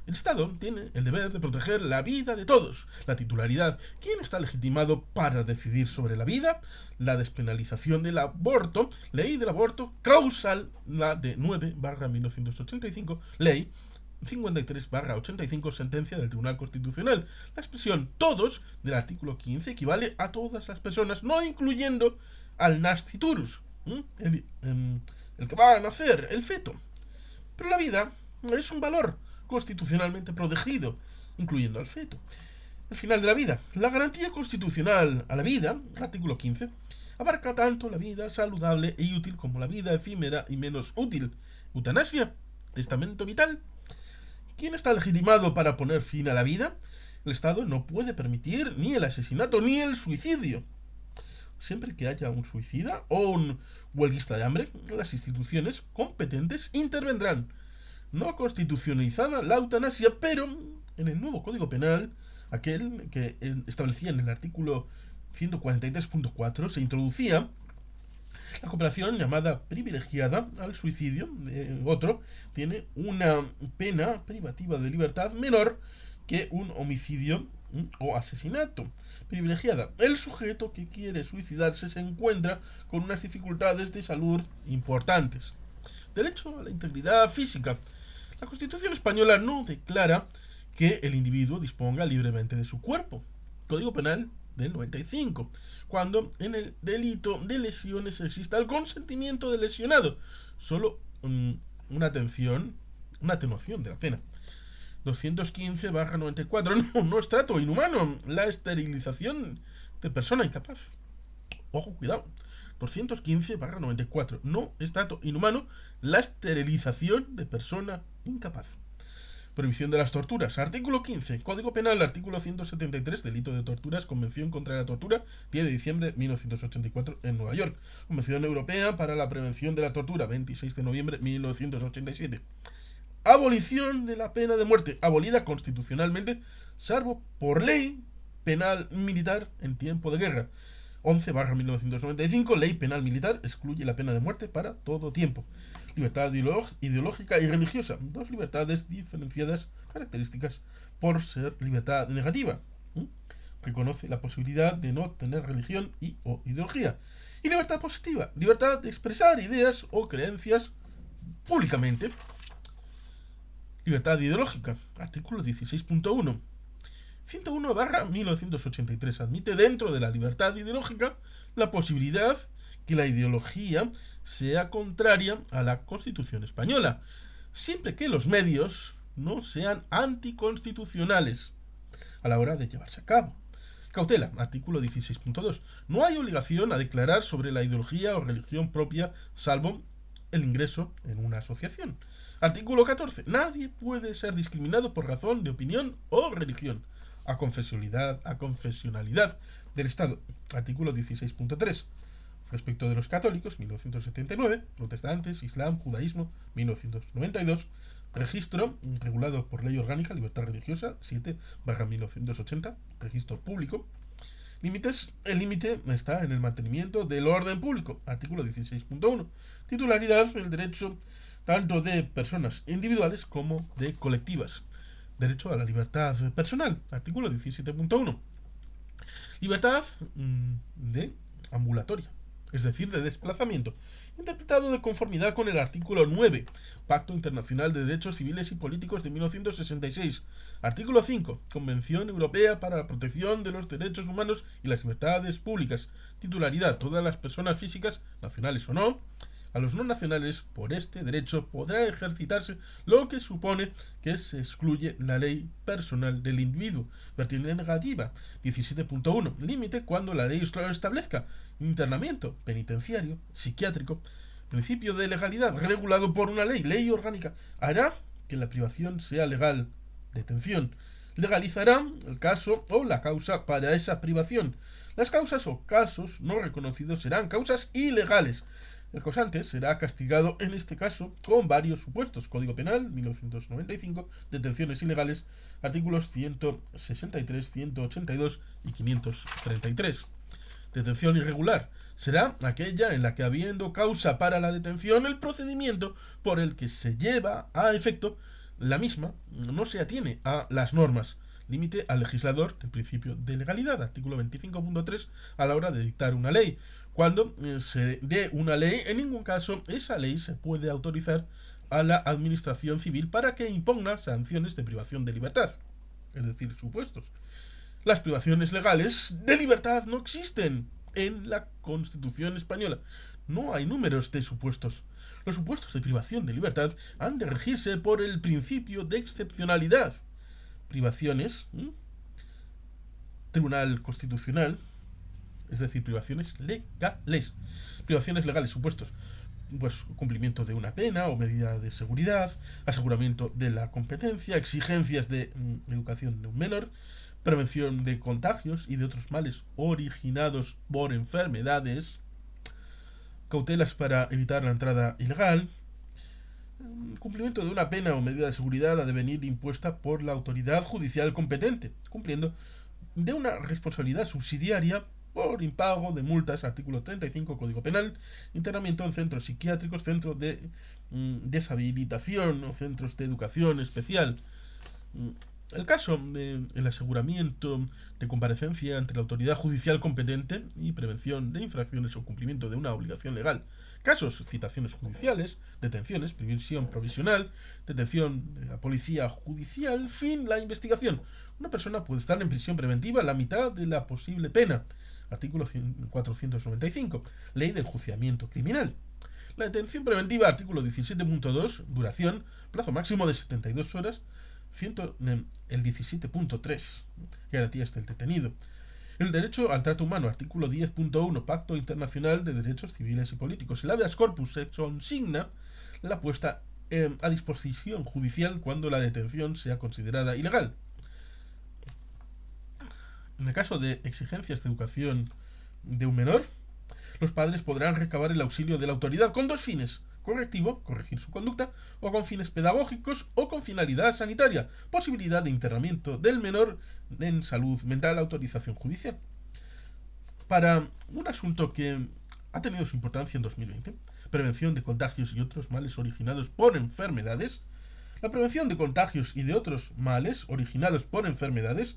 El Estado tiene el deber de proteger la vida de todos. La titularidad. ¿Quién está legitimado para decidir sobre la vida? La despenalización del aborto. Ley del aborto causal, la de 9/1985. Ley 53/85, sentencia del Tribunal Constitucional. La expresión todos del artículo 15 equivale a todas las personas, no incluyendo al nasciturus, el que va a nacer, el feto. Pero la vida es un valor constitucionalmente protegido, incluyendo al feto. El final de la vida. La garantía constitucional a la vida, artículo 15, abarca tanto la vida saludable y útil como la vida efímera y menos útil. Eutanasia, testamento vital. ¿Quién está legitimado para poner fin a la vida? El Estado no puede permitir ni el asesinato ni el suicidio. Siempre que haya un suicida o un huelguista de hambre, las instituciones competentes intervendrán. No constitucionalizada la eutanasia, pero en el nuevo Código Penal, aquel que establecía en el artículo 143.4, se introducía la cooperación llamada privilegiada al suicidio de otro tiene una pena privativa de libertad menor que un homicidio o asesinato. Privilegiada. El sujeto que quiere suicidarse se encuentra con unas dificultades de salud importantes. Derecho a la integridad física. La Constitución española no declara que el individuo disponga libremente de su cuerpo. Código Penal del 95, cuando en el delito de lesiones exista el consentimiento del lesionado, solo una atenuación de la pena. 215/94, no es trato inhumano, la esterilización de persona incapaz. Ojo, cuidado. 215/94, no es trato inhumano, la esterilización de persona incapaz. Prohibición de las torturas. Artículo 15. Código Penal. Artículo 173. Delito de torturas. Convención contra la tortura. 10 de diciembre de 1984 en Nueva York. Convención Europea para la Prevención de la Tortura. 26 de noviembre de 1987. Abolición de la pena de muerte. Abolida constitucionalmente, salvo por ley penal militar en tiempo de guerra. 11/1995, Ley Penal Militar, excluye la pena de muerte para todo tiempo. Libertad ideológica y religiosa. Dos libertades diferenciadas, características por ser libertad negativa. Reconoce la posibilidad de no tener religión o ideología. Y libertad positiva. Libertad de expresar ideas o creencias públicamente. Libertad ideológica. Artículo 16.1. 101/1983 admite dentro de la libertad ideológica la posibilidad que la ideología sea contraria a la Constitución española, siempre que los medios no sean anticonstitucionales a la hora de llevarse a cabo. Cautela, artículo 16.2. No hay obligación a declarar sobre la ideología o religión propia, salvo el ingreso en una asociación. Artículo 14. Nadie puede ser discriminado por razón de opinión o religión. A confesionalidad del Estado. Artículo 16.3. Respecto de los católicos, 1979, protestantes, islam, judaísmo, 1992, registro regulado por ley orgánica, libertad religiosa, 7/1980, registro público. Límites, el límite está en el mantenimiento del orden público, artículo 16.1. Titularidad, el derecho tanto de personas individuales como de colectivas. Derecho a la libertad personal, artículo 17.1. Libertad de ambulatoria, es decir, de desplazamiento, interpretado de conformidad con el artículo 9, Pacto Internacional de Derechos Civiles y Políticos de 1966. Artículo 5, Convención Europea para la Protección de los Derechos Humanos y las Libertades Públicas. Titularidad, todas las personas físicas, nacionales o no. A los no nacionales, por este derecho, podrá ejercitarse lo que supone que se excluye la ley personal del individuo. Vertiente negativa, 17.1. Límite cuando la ley lo establezca. Internamiento penitenciario, psiquiátrico. Principio de legalidad, regulado por una ley, ley orgánica, hará que la privación sea legal. Detención. Legalizará el caso o la causa para esa privación. Las causas o casos no reconocidos serán causas ilegales. El causante será castigado en este caso con varios supuestos. Código Penal, 1995, detenciones ilegales, artículos 163, 182 y 533. Detención irregular será aquella en la que, habiendo causa para la detención, el procedimiento por el que se lleva a efecto la misma no se atiene a las normas. Límite al legislador del principio de legalidad, artículo 25.3, a la hora de dictar una ley. Cuando se dé una ley, en ningún caso esa ley se puede autorizar a la administración civil para que imponga sanciones de privación de libertad, es decir, supuestos. Las privaciones legales de libertad no existen en la Constitución española. No hay números de supuestos. Los supuestos de privación de libertad han de regirse por el principio de excepcionalidad. Privaciones, Tribunal Constitucional, es decir, privaciones legales. Privaciones legales, supuestos. Pues cumplimiento de una pena o medida de seguridad, aseguramiento de la competencia, exigencias de educación de un menor, prevención de contagios y de otros males originados por enfermedades, cautelas para evitar la entrada ilegal, cumplimiento de una pena o medida de seguridad ha de venir impuesta por la autoridad judicial competente, cumpliendo de una responsabilidad subsidiaria por impago de multas, artículo 35 Código Penal, internamiento en centros psiquiátricos, centros de deshabilitación o centros de educación especial. El caso del aseguramiento de comparecencia ante la autoridad judicial competente y prevención de infracciones o cumplimiento de una obligación legal. Casos, citaciones judiciales, detenciones, prisión provisional, detención de la policía judicial, fin, la investigación. Una persona puede estar en prisión preventiva la mitad de la posible pena. Artículo 495. Ley de enjuiciamiento criminal. La detención preventiva, artículo 17.2, duración, plazo máximo de 72 horas, el 17.3, garantías del detenido. El derecho al trato humano, artículo 10.1, Pacto Internacional de Derechos Civiles y Políticos. El habeas corpus se consigna la puesta a disposición judicial cuando la detención sea considerada ilegal. En el caso de exigencias de educación de un menor, los padres podrán recabar el auxilio de la autoridad con dos fines: correctivo, corregir su conducta, o con fines pedagógicos o con finalidad sanitaria, posibilidad de internamiento del menor en salud mental, autorización judicial. Para un asunto que ha tenido su importancia en 2020, prevención de contagios y otros males originados por enfermedades, la prevención de contagios y de otros males originados por enfermedades,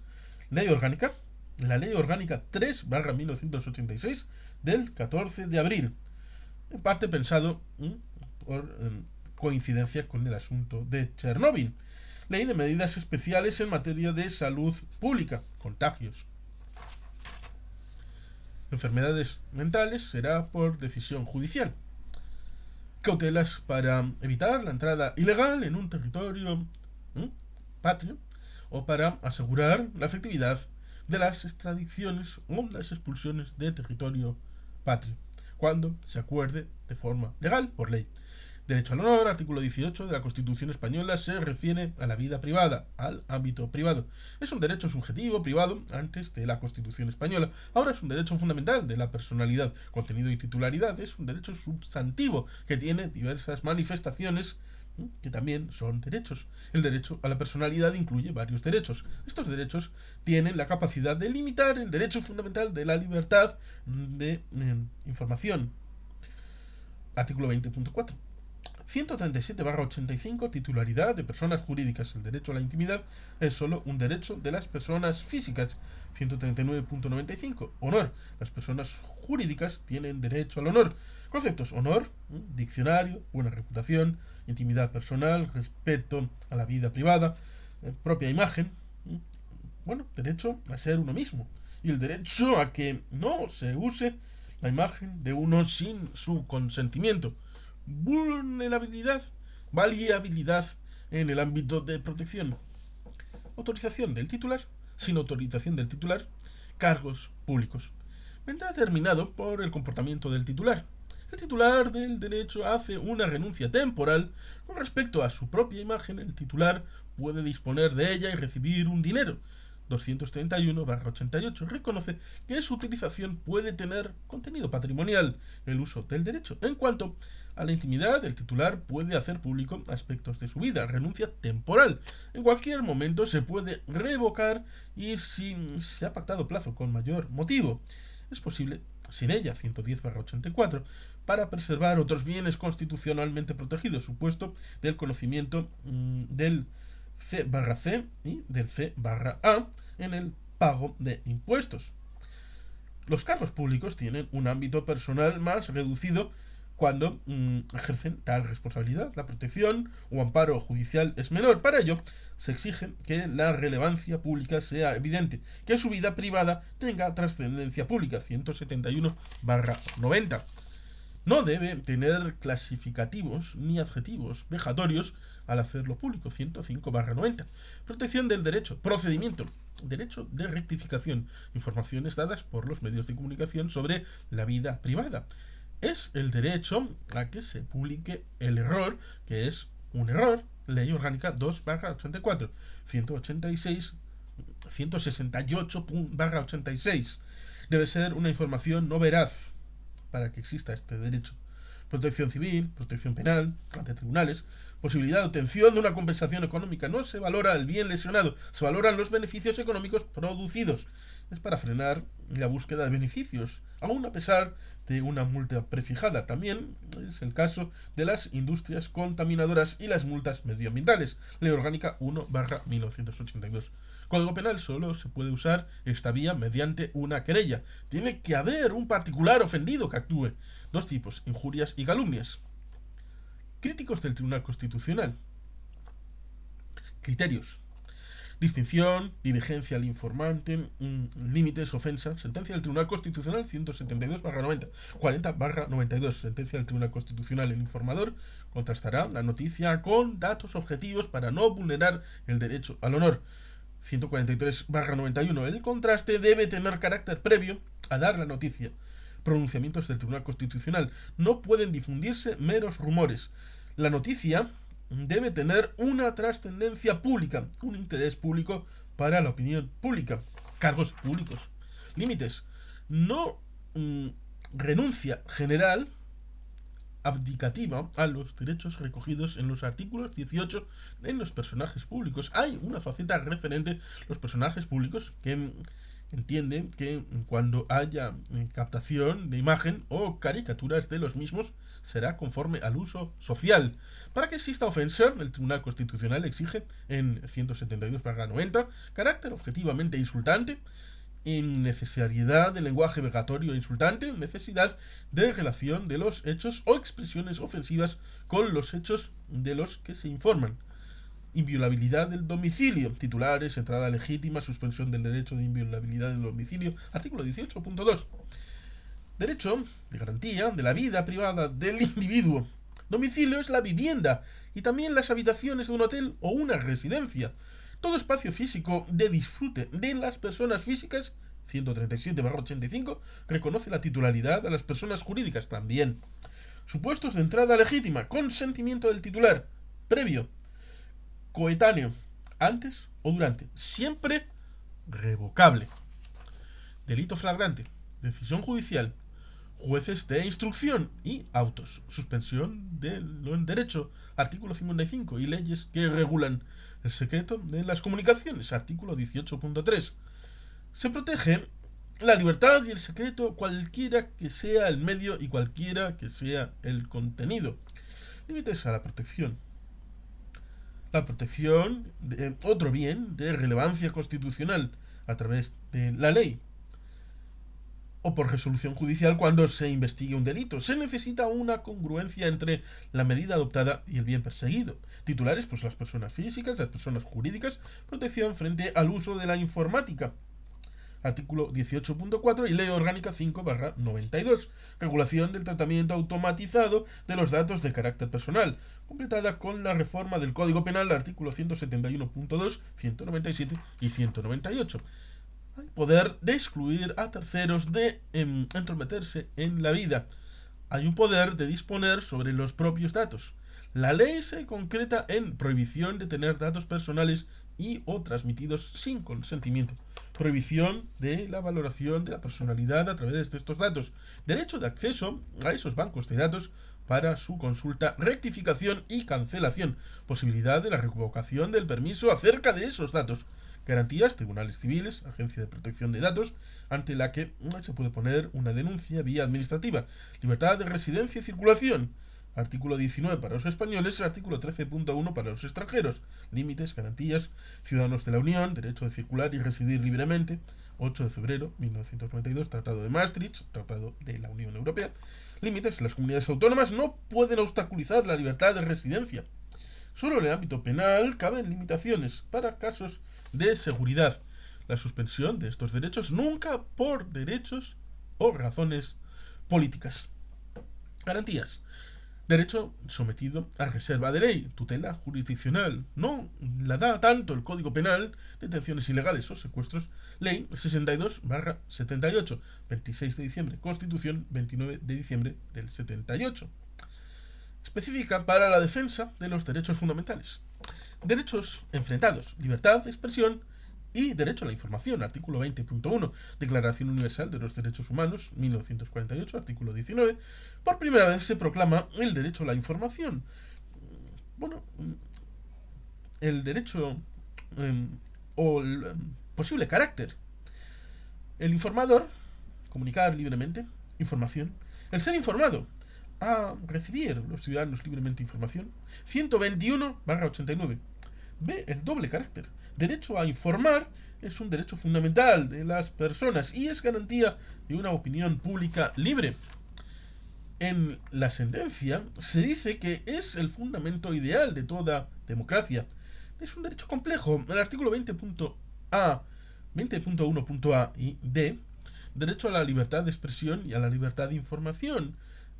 ley orgánica, la ley orgánica 3/1986 del 14 de abril, en parte pensado por coincidencia con el asunto de Chernóbil. Ley de medidas especiales en materia de salud pública, contagios, enfermedades mentales, será por decisión judicial. Cautelas para evitar la entrada ilegal en un territorio patrio o para asegurar la efectividad de las extradiciones o las expulsiones de territorio patrio, cuando se acuerde de forma legal por ley. Derecho al honor, artículo 18 de la Constitución española, se refiere a la vida privada, al ámbito privado. Es un derecho subjetivo privado antes de la Constitución española. Ahora es un derecho fundamental de la personalidad. Contenido y titularidad es un derecho sustantivo que tiene diversas manifestaciones que también son derechos. El derecho a la personalidad incluye varios derechos. Estos derechos tienen la capacidad de limitar el derecho fundamental de la libertad de información. Artículo 20.4. 137/85, titularidad de personas jurídicas. El derecho a la intimidad es solo un derecho de las personas físicas. 139.95, honor. Las personas jurídicas tienen derecho al honor. Conceptos: honor, diccionario, buena reputación, intimidad personal, respeto a la vida privada, propia imagen. Bueno, derecho a ser uno mismo. Y el derecho a que no se use la imagen de uno sin su consentimiento. Vulnerabilidad, variabilidad en el ámbito de protección. Autorización del titular. Sin autorización del titular, cargos públicos. Vendrá determinado por el comportamiento del titular. El titular del derecho hace una renuncia temporal con respecto a su propia imagen. El titular puede disponer de ella y recibir un dinero. 231/88 reconoce que su utilización puede tener contenido patrimonial, el uso del derecho. En cuanto a la intimidad, el titular puede hacer público aspectos de su vida, renuncia temporal. En cualquier momento se puede revocar y si se ha pactado plazo con mayor motivo, es posible sin ella, 110/84, para preservar otros bienes constitucionalmente protegidos, supuesto del conocimiento del C/C y del C/A en el pago de impuestos. Los cargos públicos tienen un ámbito personal más reducido cuando ejercen tal responsabilidad. La protección o amparo judicial es menor. Para ello, se exige que la relevancia pública sea evidente, que su vida privada tenga trascendencia pública, 171/90. No debe tener clasificativos ni adjetivos vejatorios al hacerlo público, 105/90. Protección del derecho, procedimiento, derecho de rectificación, informaciones dadas por los medios de comunicación sobre la vida privada. Es el derecho a que se publique el error, que es un error, Ley Orgánica 2/84, 186, 168/86. Debe ser una información no veraz para que exista este derecho. Protección civil, protección penal, ante tribunales, posibilidad de obtención de una compensación económica. No se valora el bien lesionado, se valoran los beneficios económicos producidos. Es para frenar la búsqueda de beneficios, aún a pesar de una multa prefijada. También es el caso de las industrias contaminadoras y las multas medioambientales. Ley Orgánica 1/1982. Código Penal solo se puede usar esta vía mediante una querella. Tiene que haber un particular ofendido que actúe. Dos tipos, injurias y calumnias. Críticos del Tribunal Constitucional. Criterios. Distinción, diligencia al informante, límites, ofensa. Sentencia del Tribunal Constitucional 172/90, 40/92. Sentencia del Tribunal Constitucional. El informador contrastará la noticia con datos objetivos para no vulnerar el derecho al honor. 143/91. El contraste debe tener carácter previo a dar la noticia. Pronunciamientos del Tribunal Constitucional. No pueden difundirse meros rumores. La noticia debe tener una trascendencia pública, un interés público para la opinión pública. Cargos públicos. Límites. No renuncia general abdicativa a los derechos recogidos en los artículos 18 en los personajes públicos. Hay una faceta referente los personajes públicos que entienden que cuando haya captación de imagen o caricaturas de los mismos será conforme al uso social. Para que exista ofensa, el Tribunal Constitucional exige en 172/90 carácter objetivamente insultante, innecesariedad de lenguaje vejatorio e insultante, necesidad de relación de los hechos o expresiones ofensivas con los hechos de los que se informan. Inviolabilidad del domicilio, titulares, entrada legítima, suspensión del derecho de inviolabilidad del domicilio, artículo 18.2. Derecho de garantía de la vida privada del individuo. Domicilio es la vivienda y también las habitaciones de un hotel o una residencia. Todo espacio físico de disfrute de las personas físicas, 137/85, reconoce la titularidad a las personas jurídicas también. Supuestos de entrada legítima, consentimiento del titular, previo, coetáneo, antes o durante, siempre revocable. Delito flagrante, decisión judicial, jueces de instrucción y autos. Suspensión de lo en derecho, artículo 55, y leyes que regulan el secreto de las comunicaciones, artículo 18.3. Se protege la libertad y el secreto cualquiera que sea el medio y cualquiera que sea el contenido. Límites a la protección. La protección de otro bien de relevancia constitucional a través de la ley o por resolución judicial cuando se investigue un delito. Se necesita una congruencia entre la medida adoptada y el bien perseguido. Titulares, pues las personas físicas, las personas jurídicas, protección frente al uso de la informática. Artículo 18.4 y Ley Orgánica 5/92. Regulación del tratamiento automatizado de los datos de carácter personal, completada con la reforma del Código Penal, artículo 171.2, 197 y 198. Hay poder de excluir a terceros de entrometerse en la vida. Hay un poder de disponer sobre los propios datos. La ley se concreta en prohibición de tener datos personales y o transmitidos sin consentimiento. Prohibición de la valoración de la personalidad a través de estos datos. Derecho de acceso a esos bancos de datos para su consulta, rectificación y cancelación. Posibilidad de la revocación del permiso acerca de esos datos. Garantías, tribunales civiles, agencia de protección de datos, ante la que se puede poner una denuncia vía administrativa. Libertad de residencia y circulación. Artículo 19 para los españoles, artículo 13.1 para los extranjeros. Límites, garantías, ciudadanos de la Unión, derecho de circular y residir libremente. 8 de febrero 1992, Tratado de Maastricht, Tratado de la Unión Europea. Límites, las comunidades autónomas no pueden obstaculizar la libertad de residencia. Solo en el ámbito penal caben limitaciones para casos de seguridad. La suspensión de estos derechos nunca por derechos o razones políticas. Garantías. Derecho sometido a reserva de ley, tutela jurisdiccional. No la da tanto el Código Penal, detenciones ilegales o secuestros. Ley 62/78, 26 de diciembre. Constitución 29 de diciembre del 78. Específica para la defensa de los derechos fundamentales. Derechos enfrentados, libertad de expresión y derecho a la información, artículo 20.1, Declaración Universal de los Derechos Humanos, 1948, artículo 19. Por primera vez se proclama el derecho a la información. Bueno, el derecho o el posible carácter. El informador, comunicar libremente, información. El ser informado, a recibir los ciudadanos libremente información. 121/89. Ve el doble carácter. Derecho a informar es un derecho fundamental de las personas y es garantía de una opinión pública libre. En la sentencia se dice que es el fundamento ideal de toda democracia. Es un derecho complejo. El artículo 20.1.a y d, derecho a la libertad de expresión y a la libertad de información.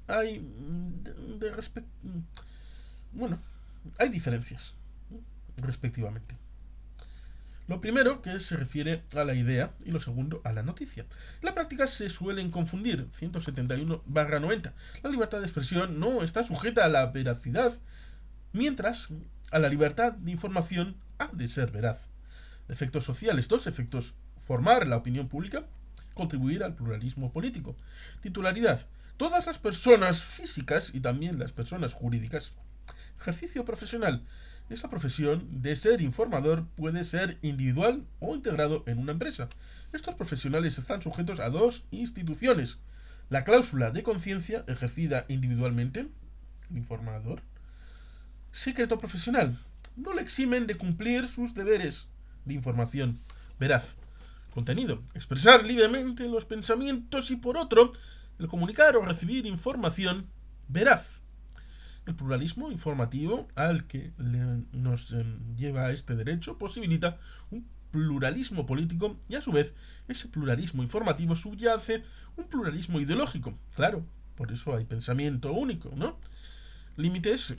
Hay hay diferencias respectivamente. Lo primero, que se refiere a la idea, y lo segundo, a la noticia. En la práctica se suelen confundir. 171/90. La libertad de expresión no está sujeta a la veracidad, mientras a la libertad de información ha de ser veraz. Efectos sociales. Dos efectos: formar la opinión pública, contribuir al pluralismo político. Titularidad. Todas las personas físicas y también las personas jurídicas. Ejercicio profesional. Esa profesión de ser informador puede ser individual o integrado en una empresa. Estos profesionales están sujetos a dos instituciones: la cláusula de conciencia ejercida individualmente, el informador. Secreto profesional. No le eximen de cumplir sus deberes de información veraz. Contenido. Expresar libremente los pensamientos y, por otro, el comunicar o recibir información veraz. El pluralismo informativo al que nos lleva este derecho posibilita un pluralismo político y, a su vez, ese pluralismo informativo subyace un pluralismo ideológico. Claro, por eso hay pensamiento único, ¿no? Límites.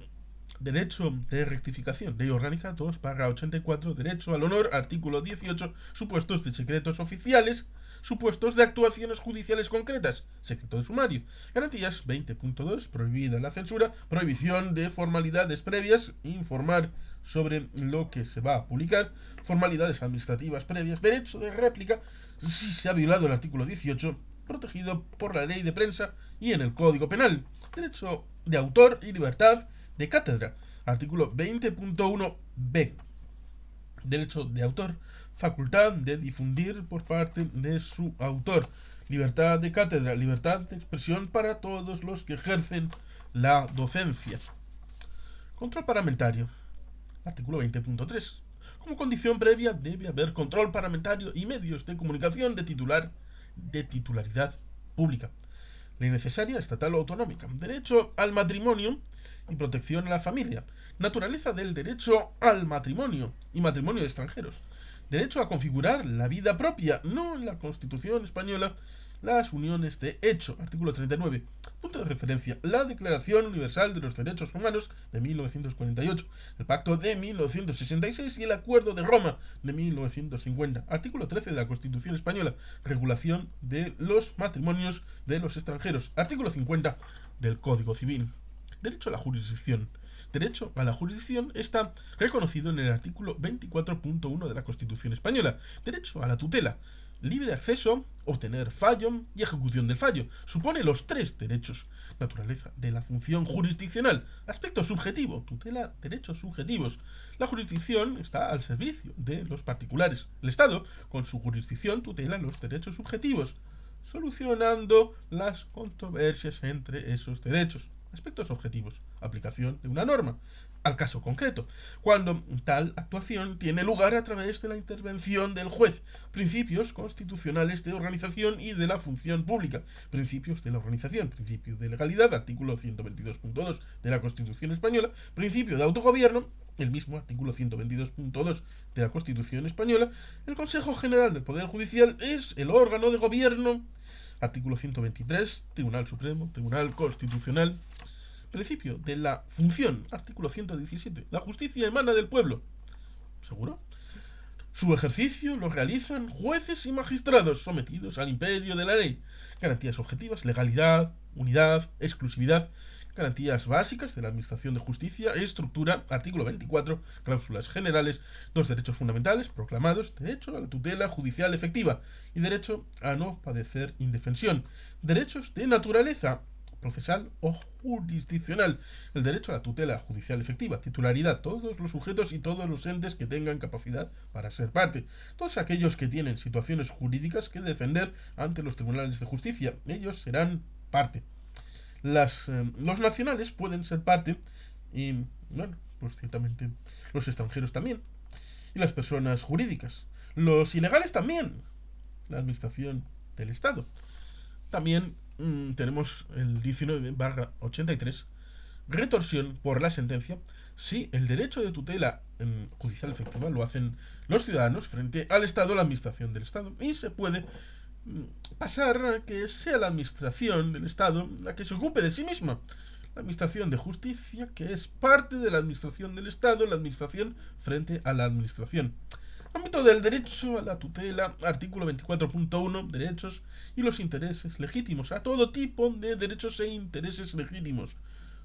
Derecho de rectificación. Ley Orgánica 2/84. Derecho al honor. Artículo 18. Supuestos de secretos oficiales. Supuestos de actuaciones judiciales concretas. Secreto de sumario. Garantías. 20.2. Prohibida la censura. Prohibición de formalidades previas. Informar sobre lo que se va a publicar. Formalidades administrativas previas. Derecho de réplica si se ha violado el artículo 18, protegido por la ley de prensa y en el Código Penal. Derecho de autor y libertad de cátedra. Artículo 20.1b. Derecho de autor. Facultad de difundir por parte de su autor. Libertad de cátedra. Libertad de expresión para todos los que ejercen la docencia. Control parlamentario. Artículo 20.3. Como condición previa debe haber control parlamentario y medios de comunicación de titularidad pública. Ley necesaria, estatal o autonómica. Derecho al matrimonio y protección a la familia. Naturaleza del derecho al matrimonio y matrimonio de extranjeros. Derecho a configurar la vida propia, no en la Constitución española, las uniones de hecho. Artículo 39. Punto de referencia: la Declaración Universal de los Derechos Humanos de 1948, el Pacto de 1966 y el Acuerdo de Roma de 1950. Artículo 13 de la Constitución española: regulación de los matrimonios de los extranjeros. Artículo 50 del Código Civil. Derecho a la jurisdicción. Derecho a la jurisdicción está reconocido en el artículo 24.1 de la Constitución española. Derecho a la tutela. libre acceso, obtener fallo y ejecución del fallo. Supone los tres derechos. Naturaleza de la función jurisdiccional. Aspecto subjetivo. Tutela derechos subjetivos. La jurisdicción está al servicio de los particulares. El Estado, con su jurisdicción, tutela los derechos subjetivos, solucionando las controversias entre esos derechos. Aspectos objetivos. Aplicación de una norma al caso concreto, cuando tal actuación tiene lugar a través de la intervención del juez. Principios constitucionales de organización y de la función pública. Principios de la organización. Principio de legalidad, artículo 122.2 de la Constitución Española. Principio de autogobierno, el mismo artículo 122.2 de la Constitución Española. El Consejo General del Poder Judicial es el órgano de gobierno. Artículo 123, Tribunal Supremo, Tribunal Constitucional. Principio de la función, artículo 117. La justicia emana del pueblo. ¿Seguro? Su ejercicio lo realizan jueces y magistrados sometidos al imperio de la ley. Garantías objetivas, legalidad, unidad, exclusividad. Garantías básicas de la Administración de Justicia, estructura, artículo 24, cláusulas generales, dos derechos fundamentales proclamados, derecho a la tutela judicial efectiva y derecho a no padecer indefensión. Derechos de naturaleza procesal o jurisdiccional. El derecho a la tutela judicial efectiva, titularidad, todos los sujetos y todos los entes que tengan capacidad para ser parte. Todos aquellos que tienen situaciones jurídicas que defender ante los tribunales de justicia, ellos serán parte. Los nacionales pueden ser parte y, bueno, pues ciertamente los extranjeros también. Y las personas jurídicas. Los ilegales también. La administración del Estado. También tenemos el 19/83, retorsión por la sentencia, si el derecho de tutela judicial efectiva lo hacen los ciudadanos frente al Estado, la administración del Estado, y se puede pasar a que sea la administración del Estado la que se ocupe de sí misma. La administración de justicia, que es parte de la administración del Estado, la administración frente a la administración. Ámbito del derecho a la tutela, artículo 24.1, derechos y los intereses legítimos, a todo tipo de derechos e intereses legítimos.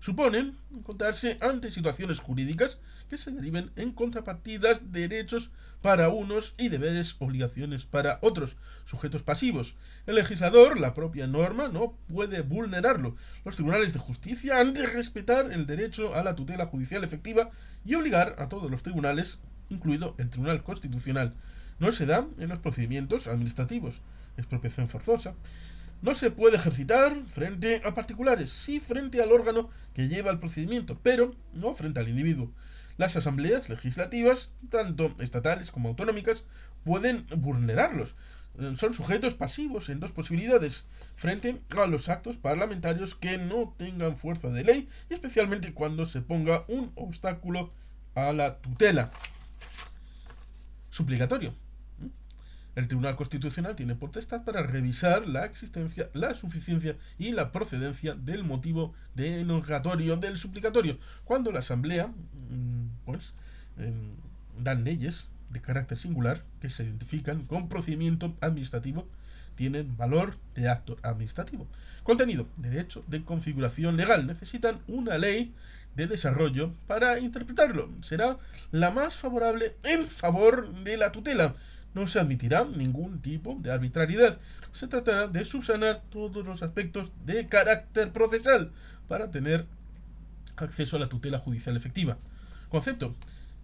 Suponen encontrarse ante situaciones jurídicas que se deriven en contrapartidas, derechos para unos y deberes, obligaciones para otros, sujetos pasivos. El legislador, la propia norma, no puede vulnerarlo. Los tribunales de justicia han de respetar el derecho a la tutela judicial efectiva y obligar a todos los tribunales, incluido el Tribunal Constitucional. No se da en los procedimientos administrativos. Expropiación forzosa. No se puede ejercitar frente a particulares, sí frente al órgano que lleva el procedimiento, pero no frente al individuo. Las asambleas legislativas, tanto estatales como autonómicas, pueden vulnerarlos. Son sujetos pasivos en dos posibilidades, frente a los actos parlamentarios que no tengan fuerza de ley, y especialmente cuando se ponga un obstáculo a la tutela. Suplicatorio. El Tribunal Constitucional tiene potestad para revisar la existencia, la suficiencia y la procedencia del motivo denogatorio del suplicatorio, cuando la Asamblea pues dan leyes de carácter singular que se identifican con procedimiento administrativo, tienen valor de acto administrativo. Contenido, derecho de configuración legal. Necesitan una ley de desarrollo para interpretarlo. Será la más favorable en favor de la tutela. No se admitirá ningún tipo de arbitrariedad. Se tratará de subsanar todos los aspectos de carácter procesal para tener acceso a la tutela judicial efectiva. Concepto: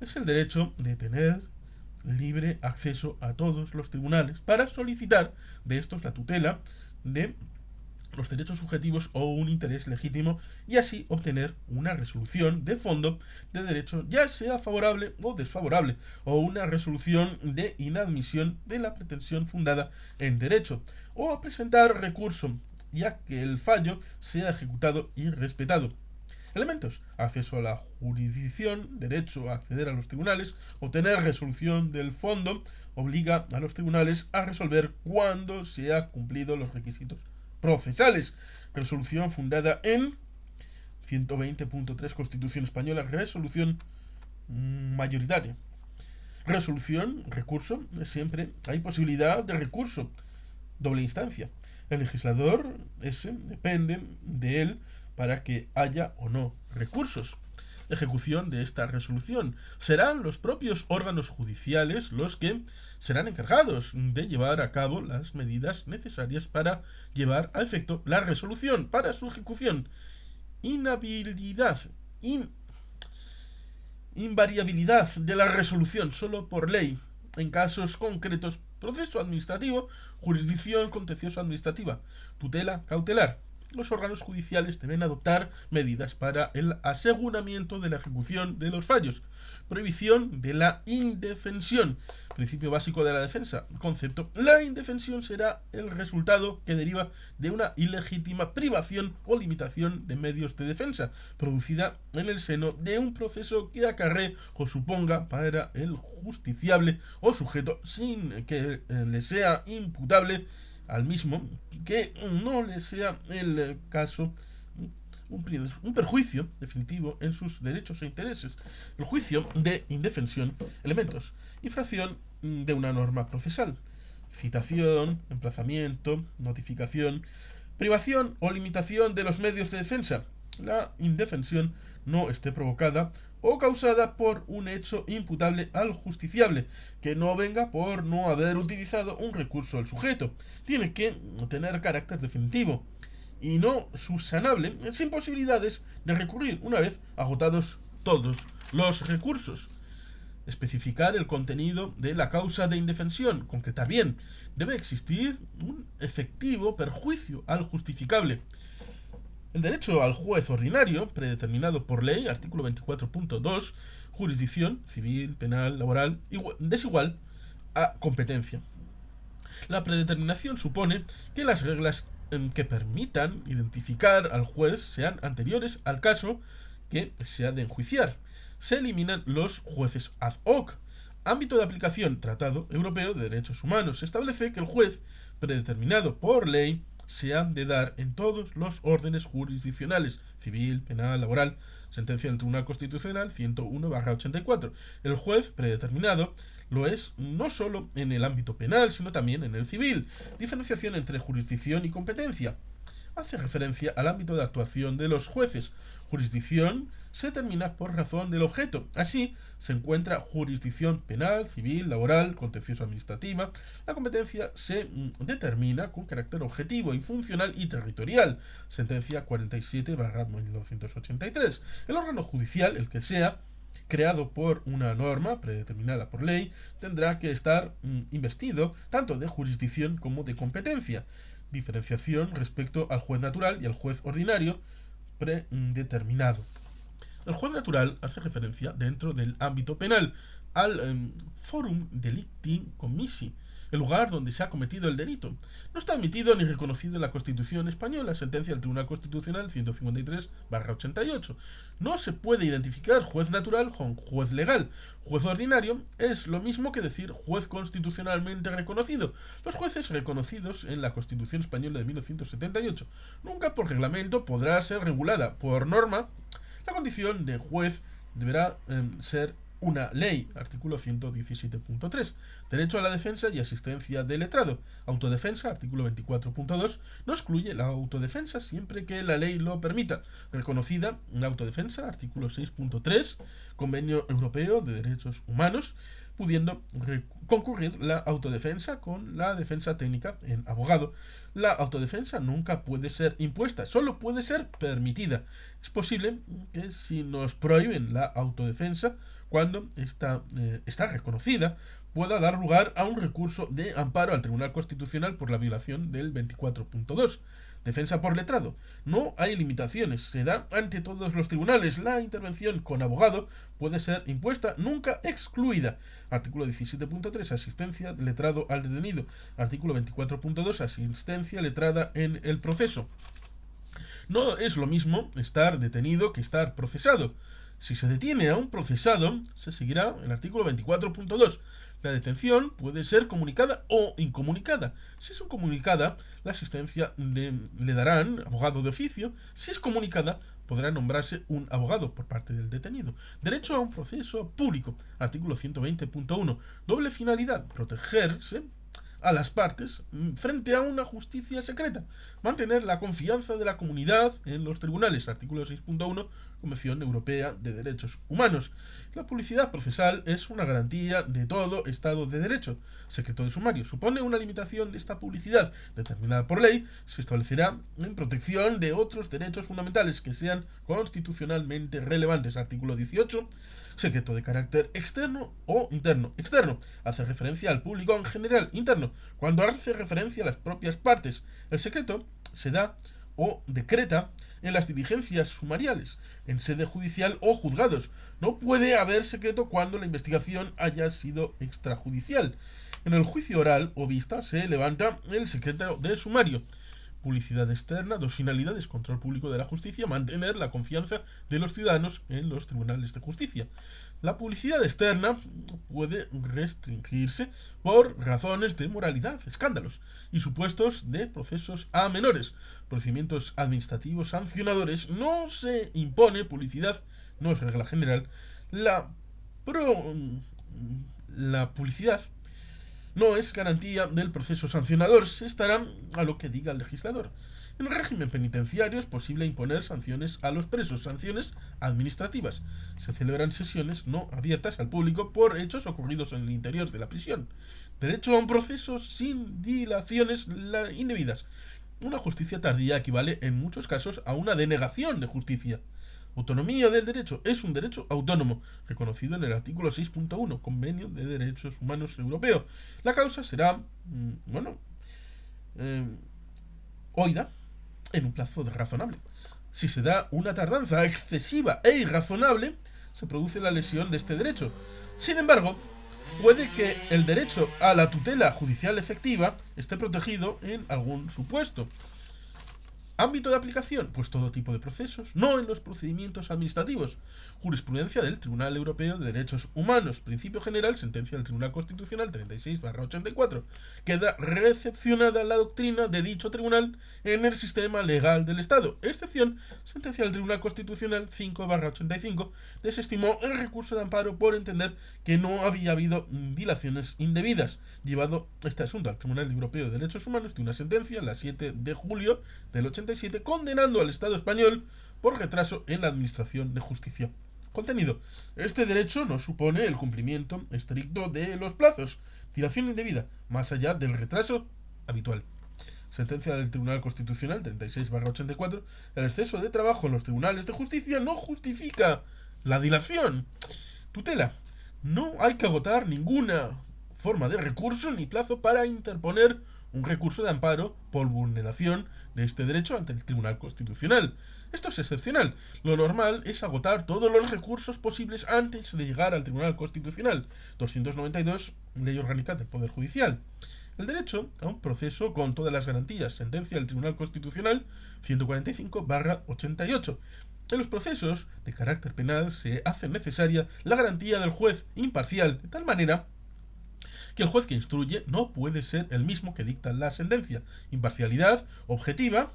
es el derecho de tener libre acceso a todos los tribunales para solicitar de estos la tutela de los derechos subjetivos o un interés legítimo y así obtener una resolución de fondo de derecho, ya sea favorable o desfavorable, o una resolución de inadmisión de la pretensión fundada en derecho, o a presentar recurso, ya que el fallo sea ejecutado y respetado. Elementos: acceso a la jurisdicción, derecho a acceder a los tribunales, obtener resolución del fondo, obliga a los tribunales a resolver cuando se han cumplido los requisitos procesales. Resolución fundada en 120.3 Constitución Española, resolución mayoritaria. Resolución, recurso, siempre hay posibilidad de recurso, doble instancia. El legislador, ese, depende de él para que haya o no recursos. ejecución de esta resolución. Serán los propios órganos judiciales los que serán encargados de llevar a cabo las medidas necesarias para llevar a efecto la resolución para su ejecución. Inhabilidad, invariabilidad de la resolución solo por ley en casos concretos: proceso administrativo, jurisdicción contencioso administrativa, tutela cautelar. Los órganos judiciales deben adoptar medidas para el aseguramiento de la ejecución de los fallos. Prohibición de la indefensión, principio básico de la defensa. Concepto: la indefensión será el resultado que deriva de una ilegítima privación o limitación de medios de defensa, producida en el seno de un proceso que acarree o suponga para el justiciable o sujeto, sin que le sea imputable al mismo, que no le sea el caso, un perjuicio definitivo en sus derechos e intereses. El juicio de indefensión: elementos: infracción de una norma procesal, citación, emplazamiento, notificación, privación o limitación de los medios de defensa. La indefensión no esté provocada o causada por un hecho imputable al justiciable, que no venga por no haber utilizado un recurso del sujeto. Tiene que tener carácter definitivo y no subsanable sin posibilidades de recurrir una vez agotados todos los recursos. Especificar el contenido de la causa de indefensión. Concretar bien: debe existir un efectivo perjuicio al justificable. El derecho al juez ordinario, predeterminado por ley, artículo 24.2, jurisdicción civil, penal, laboral, desigual a competencia. La predeterminación supone que las reglas que permitan identificar al juez sean anteriores al caso que se ha de enjuiciar. Se eliminan los jueces ad hoc. Ámbito de aplicación: Tratado Europeo de Derechos Humanos. Se establece que el juez, predeterminado por ley, se han de dar en todos los órdenes jurisdiccionales: civil, penal, laboral. Sentencia del Tribunal Constitucional 101/84. El juez predeterminado lo es no solo en el ámbito penal, sino también en el civil. Diferenciación entre jurisdicción y competencia. Hace referencia al ámbito de actuación de los jueces. Jurisdicción se determina por razón del objeto. Así se encuentra jurisdicción penal, civil, laboral, contencioso administrativa. La competencia se determina con carácter objetivo y funcional y territorial. Sentencia 47/1983. El órgano judicial, el que sea, creado por una norma predeterminada por ley, tendrá que estar investido tanto de jurisdicción como de competencia. Diferenciación respecto al juez natural y al juez ordinario predeterminado. El juez natural hace referencia, dentro del ámbito penal, al forum delicti commissi, el lugar donde se ha cometido el delito. No está admitido ni reconocido en la Constitución española. Sentencia del Tribunal Constitucional 153/88. No se puede identificar juez natural con juez legal. Juez ordinario es lo mismo que decir juez constitucionalmente reconocido. Los jueces reconocidos en la Constitución española de 1978 nunca por reglamento podrá ser regulada. Por norma, la condición de juez deberá ser una ley. Artículo 117.3. Derecho a la defensa y asistencia del letrado. Autodefensa. Artículo 24.2. No excluye la autodefensa siempre que la ley lo permita. Reconocida la autodefensa. Artículo 6.3. Convenio Europeo de Derechos Humanos, pudiendo concurrir la autodefensa con la defensa técnica en abogado. La autodefensa nunca puede ser impuesta, solo puede ser permitida. Es posible que si nos prohíben la autodefensa cuando está reconocida, pueda dar lugar a un recurso de amparo al Tribunal Constitucional por la violación del 24.2. Defensa por letrado. No hay limitaciones. Se da ante todos los tribunales. La intervención con abogado puede ser impuesta, nunca excluida. Artículo 17.3. Asistencia letrado al detenido. Artículo 24.2. Asistencia letrada en el proceso. No es lo mismo estar detenido que estar procesado. Si se detiene a un procesado, se seguirá el artículo 24.2. La detención puede ser comunicada o incomunicada. Si es incomunicada, la asistencia le darán abogado de oficio. Si es comunicada, podrá nombrarse un abogado por parte del detenido. Derecho a un proceso público. Artículo 120.1. Doble finalidad: protegerse a las partes frente a una justicia secreta, mantener la confianza de la comunidad en los tribunales, artículo 6.1, Convención Europea de Derechos Humanos. La publicidad procesal es una garantía de todo Estado de Derecho. Secreto de sumario supone una limitación de esta publicidad determinada por ley. Se establecerá en protección de otros derechos fundamentales que sean constitucionalmente relevantes. Artículo 18. Secreto de carácter externo o interno. Externo hace referencia al público en general. Interno, cuando hace referencia a las propias partes. El secreto se da o decreta en las diligencias sumariales, en sede judicial o juzgados. No puede haber secreto cuando la investigación haya sido extrajudicial. En el juicio oral o vista se levanta el secreto de sumario. Publicidad externa, dos finalidades: control público de la justicia, mantener la confianza de los ciudadanos en los tribunales de justicia. La publicidad externa puede restringirse por razones de moralidad, escándalos y supuestos de procesos a menores, procedimientos administrativos sancionadores. No se impone publicidad, no es regla general. La, pro, la publicidad no es garantía del proceso sancionador, se estará a lo que diga el legislador. En el régimen penitenciario es posible imponer sanciones a los presos, sanciones administrativas. Se celebran sesiones no abiertas al público por hechos ocurridos en el interior de la prisión. Derecho a un proceso sin dilaciones indebidas. Una justicia tardía equivale en muchos casos a una denegación de justicia. Autonomía del derecho es un derecho autónomo, reconocido en el artículo 6.1, Convenio de Derechos Humanos Europeo. La causa será, oída en un plazo razonable. Si se da una tardanza excesiva e irrazonable, se produce la lesión de este derecho. Sin embargo, puede que el derecho a la tutela judicial efectiva esté protegido en algún supuesto. Ámbito de aplicación, pues todo tipo de procesos, no en los procedimientos administrativos. Jurisprudencia del Tribunal Europeo de Derechos Humanos. Principio general, sentencia del Tribunal Constitucional 36/84. Queda recepcionada la doctrina de dicho tribunal en el sistema legal del Estado. Excepción, sentencia del Tribunal Constitucional 5/85. Desestimó el recurso de amparo por entender que no había habido dilaciones indebidas. Llevado este asunto al Tribunal Europeo de Derechos Humanos de una sentencia, la 7 de julio del 87, condenando al Estado español por retraso en la administración de justicia. Contenido. Este derecho no supone el cumplimiento estricto de los plazos. Dilación indebida, más allá del retraso habitual. Sentencia del Tribunal Constitucional 36/84. El exceso de trabajo en los tribunales de justicia no justifica la dilación. Tutela. No hay que agotar ninguna forma de recurso ni plazo para interponer un recurso de amparo por vulneración de este derecho ante el Tribunal Constitucional. Esto es excepcional. Lo normal es agotar todos los recursos posibles antes de llegar al Tribunal Constitucional. 292, Ley Orgánica del Poder Judicial. El derecho a un proceso con todas las garantías. Sentencia del Tribunal Constitucional 145/88. En los procesos de carácter penal se hace necesaria la garantía del juez imparcial, de tal manera que el juez que instruye no puede ser el mismo que dicta la sentencia. Imparcialidad objetiva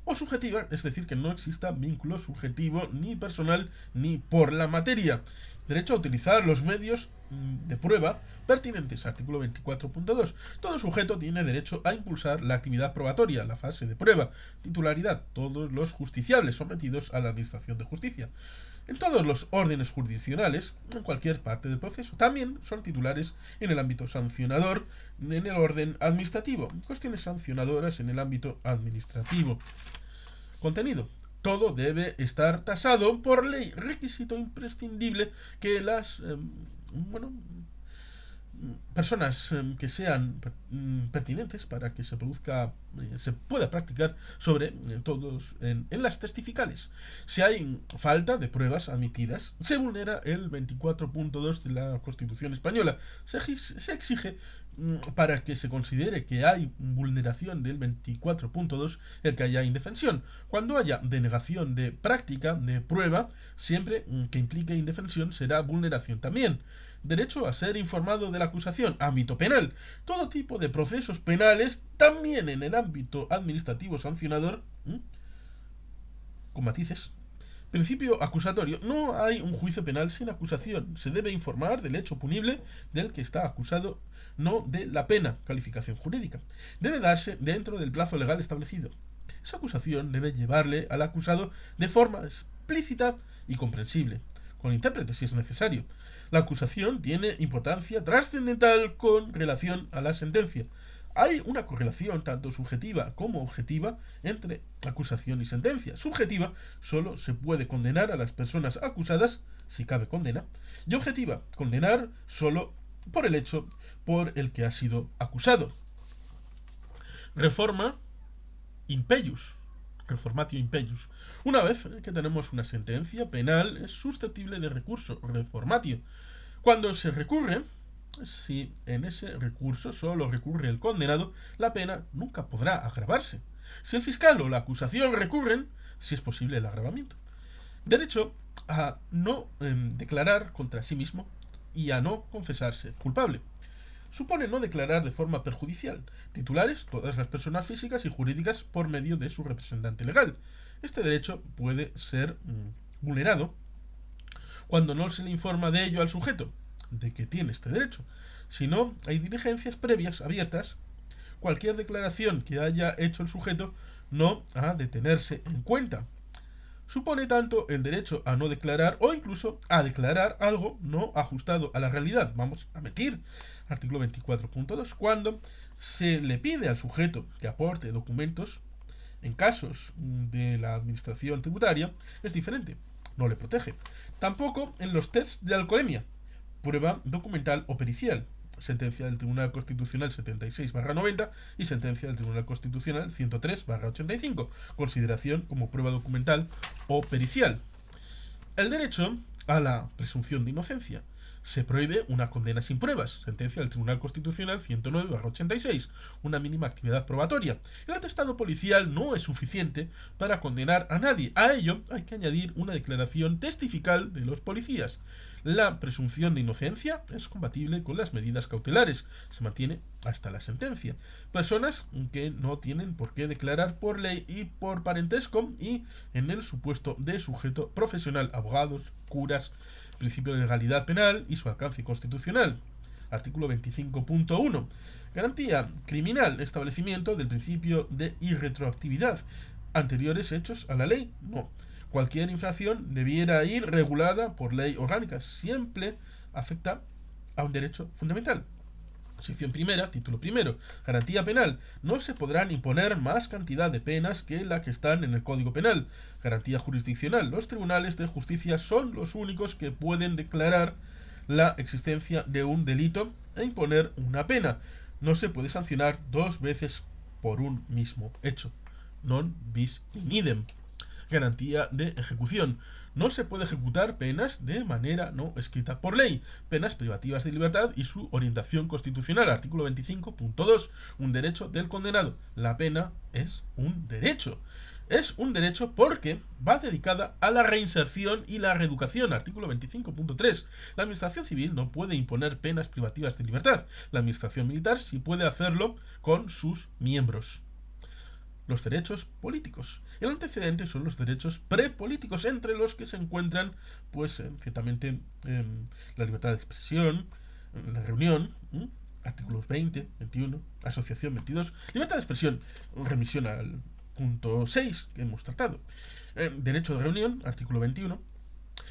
o subjetiva, es decir, que no exista vínculo subjetivo ni personal ni por la materia. Derecho a utilizar los medios de prueba pertinentes. Artículo 24.2. Todo sujeto tiene derecho a impulsar la actividad probatoria, la fase de prueba. Titularidad. Todos los justiciables sometidos a la administración de justicia. En todos los órdenes jurisdiccionales, en cualquier parte del proceso. También son titulares en el ámbito sancionador, en el orden administrativo. Cuestiones sancionadoras en el ámbito administrativo. Contenido. Todo debe estar tasado por ley. Requisito imprescindible que las personas que sean pertinentes para que se produzca, se pueda practicar sobre todos en las testificales. Si hay falta de pruebas admitidas, se vulnera el 24.2 de la Constitución española. Se exige para que se considere que hay vulneración del 24.2 el que haya indefensión. Cuando haya denegación de práctica de prueba, siempre que implique indefensión será vulneración también. Derecho a ser informado de la acusación. Ámbito penal. Todo tipo de procesos penales, también en el ámbito administrativo sancionador, con matices, Principio acusatorio. No hay un juicio penal sin acusación. Se debe informar del hecho punible del que está acusado, no de la pena, calificación jurídica. Debe darse dentro del plazo legal establecido. Esa acusación debe llevarle al acusado de forma explícita y comprensible, con intérprete si es necesario. La acusación tiene importancia trascendental con relación a la sentencia. Hay una correlación tanto subjetiva como objetiva entre acusación y sentencia. Subjetiva, solo se puede condenar a las personas acusadas, si cabe condena, y objetiva, condenar solo por el hecho por el que ha sido acusado. Reforma impeius, reformatio impeius. Una vez que tenemos una sentencia penal, es susceptible de recurso, reformatio. Cuando se recurre, si en ese recurso solo recurre el condenado, la pena nunca podrá agravarse. Si el fiscal o la acusación recurren, si es posible el agravamiento. Derecho a no declarar contra sí mismo y a no confesarse culpable. Supone no declarar de forma perjudicial. Titulares, todas las personas físicas y jurídicas por medio de su representante legal. Este derecho puede ser vulnerado cuando no se le informa de ello al sujeto, de que tiene este derecho. Si no hay diligencias previas abiertas, cualquier declaración que haya hecho el sujeto no ha de tenerse en cuenta. Supone tanto el derecho a no declarar o incluso a declarar algo no ajustado a la realidad. Vamos a mentir. Artículo 24.2. Cuando se le pide al sujeto que aporte documentos, en casos de la administración tributaria, es diferente. No le protege. Tampoco en los tests de alcoholemia, prueba documental o pericial. Sentencia del Tribunal Constitucional 76/90 y sentencia del Tribunal Constitucional 103/85. Consideración como prueba documental o pericial. El derecho a la presunción de inocencia. Se prohíbe una condena sin pruebas. Sentencia del Tribunal Constitucional 109/86. Una mínima actividad probatoria. El atestado policial no es suficiente para condenar a nadie. A ello hay que añadir una declaración testifical de los policías. La presunción de inocencia es compatible con las medidas cautelares. Se mantiene hasta la sentencia. Personas que no tienen por qué declarar por ley y por parentesco y en el supuesto de sujeto profesional, abogados, curas, principio de legalidad penal y su alcance constitucional. Artículo 25.1. Garantía criminal, establecimiento del principio de irretroactividad. Anteriores hechos a la ley, no. Cualquier infracción debiera ir regulada por ley orgánica. Siempre afecta a un derecho fundamental. Sección primera, título primero. Garantía penal. No se podrán imponer más cantidad de penas que la que están en el Código Penal. Garantía jurisdiccional. Los tribunales de justicia son los únicos que pueden declarar la existencia de un delito e imponer una pena. No se puede sancionar dos veces por un mismo hecho. Non bis in idem. Garantía de ejecución. No se puede ejecutar penas de manera no escrita por ley. Penas privativas de libertad y su orientación constitucional. Artículo 25.2. Un derecho del condenado. La pena es un derecho. Es un derecho porque va dedicada a la reinserción y la reeducación. Artículo 25.3. La administración civil no puede imponer penas privativas de libertad. La administración militar sí puede hacerlo con sus miembros. Los derechos políticos. El antecedente son los derechos prepolíticos, entre los que se encuentran, pues, ciertamente, la libertad de expresión, la reunión, artículos 20, 21, asociación 22, libertad de expresión, remisión al punto 6 que hemos tratado, derecho de reunión, artículo 21,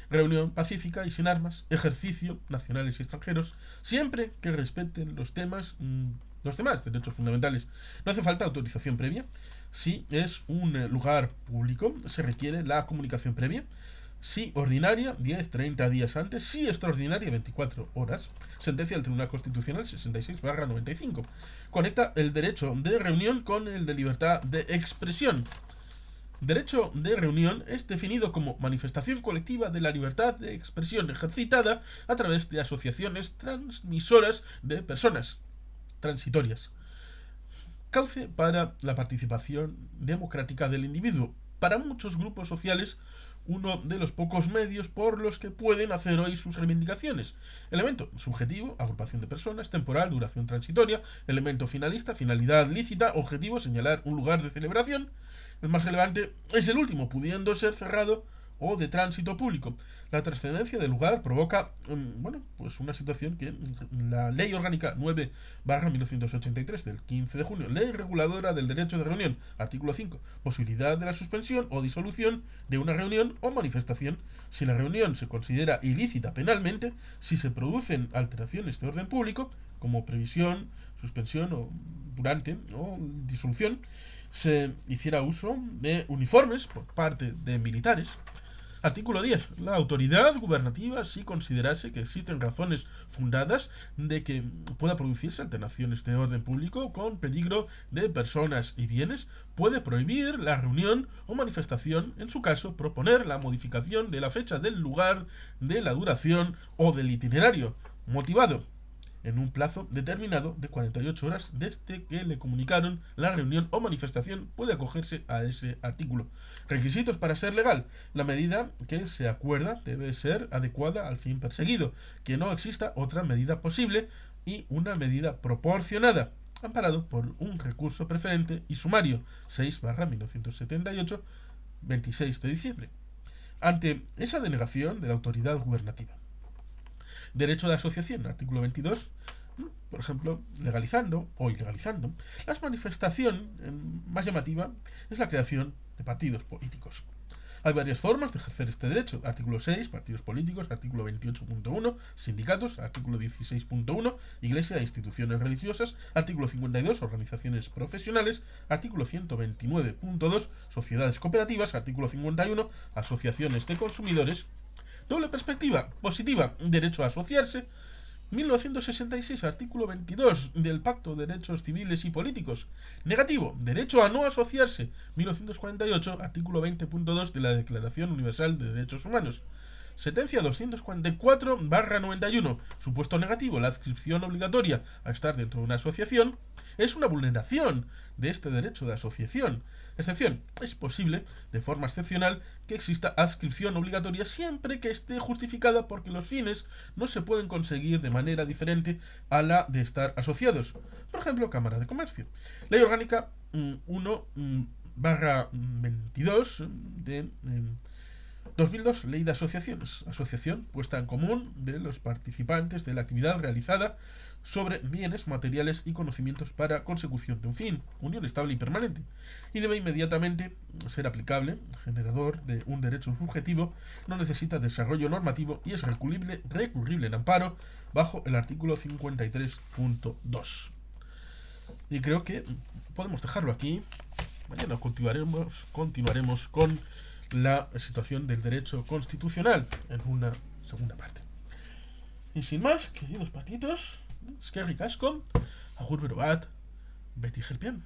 reunión pacífica y sin armas, ejercicio, nacionales y extranjeros, siempre que respeten los demás derechos fundamentales. No hace falta autorización previa. Si es un lugar público, se requiere la comunicación previa. Si ordinaria, 10-30 días antes. Si extraordinaria, 24 horas. Sentencia del Tribunal Constitucional 66/95. Conecta el derecho de reunión con el de libertad de expresión. Derecho de reunión es definido como manifestación colectiva de la libertad de expresión ejercitada a través de asociaciones transmisoras de personas transitorias. Cauce para la participación democrática del individuo. Para muchos grupos sociales, uno de los pocos medios por los que pueden hacer hoy sus reivindicaciones. Elemento subjetivo, agrupación de personas, temporal, duración transitoria. Elemento finalista, finalidad lícita, objetivo, señalar un lugar de celebración. El más relevante es el último, pudiendo ser cerrado o de tránsito público. La trascendencia del lugar provoca, pues una situación que la Ley Orgánica 9/1983 del 15 de junio, Ley Reguladora del Derecho de Reunión, artículo 5, posibilidad de la suspensión o disolución de una reunión o manifestación si la reunión se considera ilícita penalmente, si se producen alteraciones de orden público, como previsión, suspensión o durante o disolución, se hiciera uso de uniformes por parte de militares. Artículo 10. La autoridad gubernativa, si considerase que existen razones fundadas de que pueda producirse alteraciones de orden público con peligro de personas y bienes, puede prohibir la reunión o manifestación, en su caso, proponer la modificación de la fecha, del lugar, de la duración o del itinerario, motivado en un plazo determinado de 48 horas desde que le comunicaron la reunión o manifestación. Puede acogerse a ese artículo. Requisitos para ser legal. La medida que se acuerda debe ser adecuada al fin perseguido, que no exista otra medida posible y una medida proporcionada, amparado por un recurso preferente y sumario 6/1978, 26 de diciembre, ante esa denegación de la autoridad gubernativa. Derecho de asociación, artículo 22, por ejemplo, legalizando o ilegalizando. La manifestación más llamativa es la creación de partidos políticos. Hay varias formas de ejercer este derecho. Artículo 6, partidos políticos. Artículo 28.1, sindicatos. Artículo 16.1, iglesia e instituciones religiosas. Artículo 52, organizaciones profesionales. Artículo 129.2, sociedades cooperativas. Artículo 51, asociaciones de consumidores. Doble perspectiva positiva, derecho a asociarse. 1966, artículo 22 del Pacto de Derechos Civiles y Políticos. Negativo, derecho a no asociarse. 1948, artículo 20.2 de la Declaración Universal de Derechos Humanos. Sentencia 244/91. Supuesto negativo, la adscripción obligatoria a estar dentro de una asociación es una vulneración de este derecho de asociación. Excepción, es posible, de forma excepcional, que exista adscripción obligatoria siempre que esté justificada porque los fines no se pueden conseguir de manera diferente a la de estar asociados. Por ejemplo, Cámara de Comercio. Ley Orgánica 1/22 de 2002, Ley de Asociaciones. Asociación, puesta en común de los participantes de la actividad realizada sobre bienes, materiales y conocimientos para consecución de un fin, unión estable y permanente, y debe inmediatamente ser aplicable, generador de un derecho subjetivo, no necesita desarrollo normativo y es recurrible en amparo bajo el artículo 53.2. Y creo que podemos dejarlo aquí. Mañana continuaremos con la situación del derecho constitucional en una segunda parte. Y sin más, queridos patitos, eskerrik asko, agur bero bat, beti jelpian.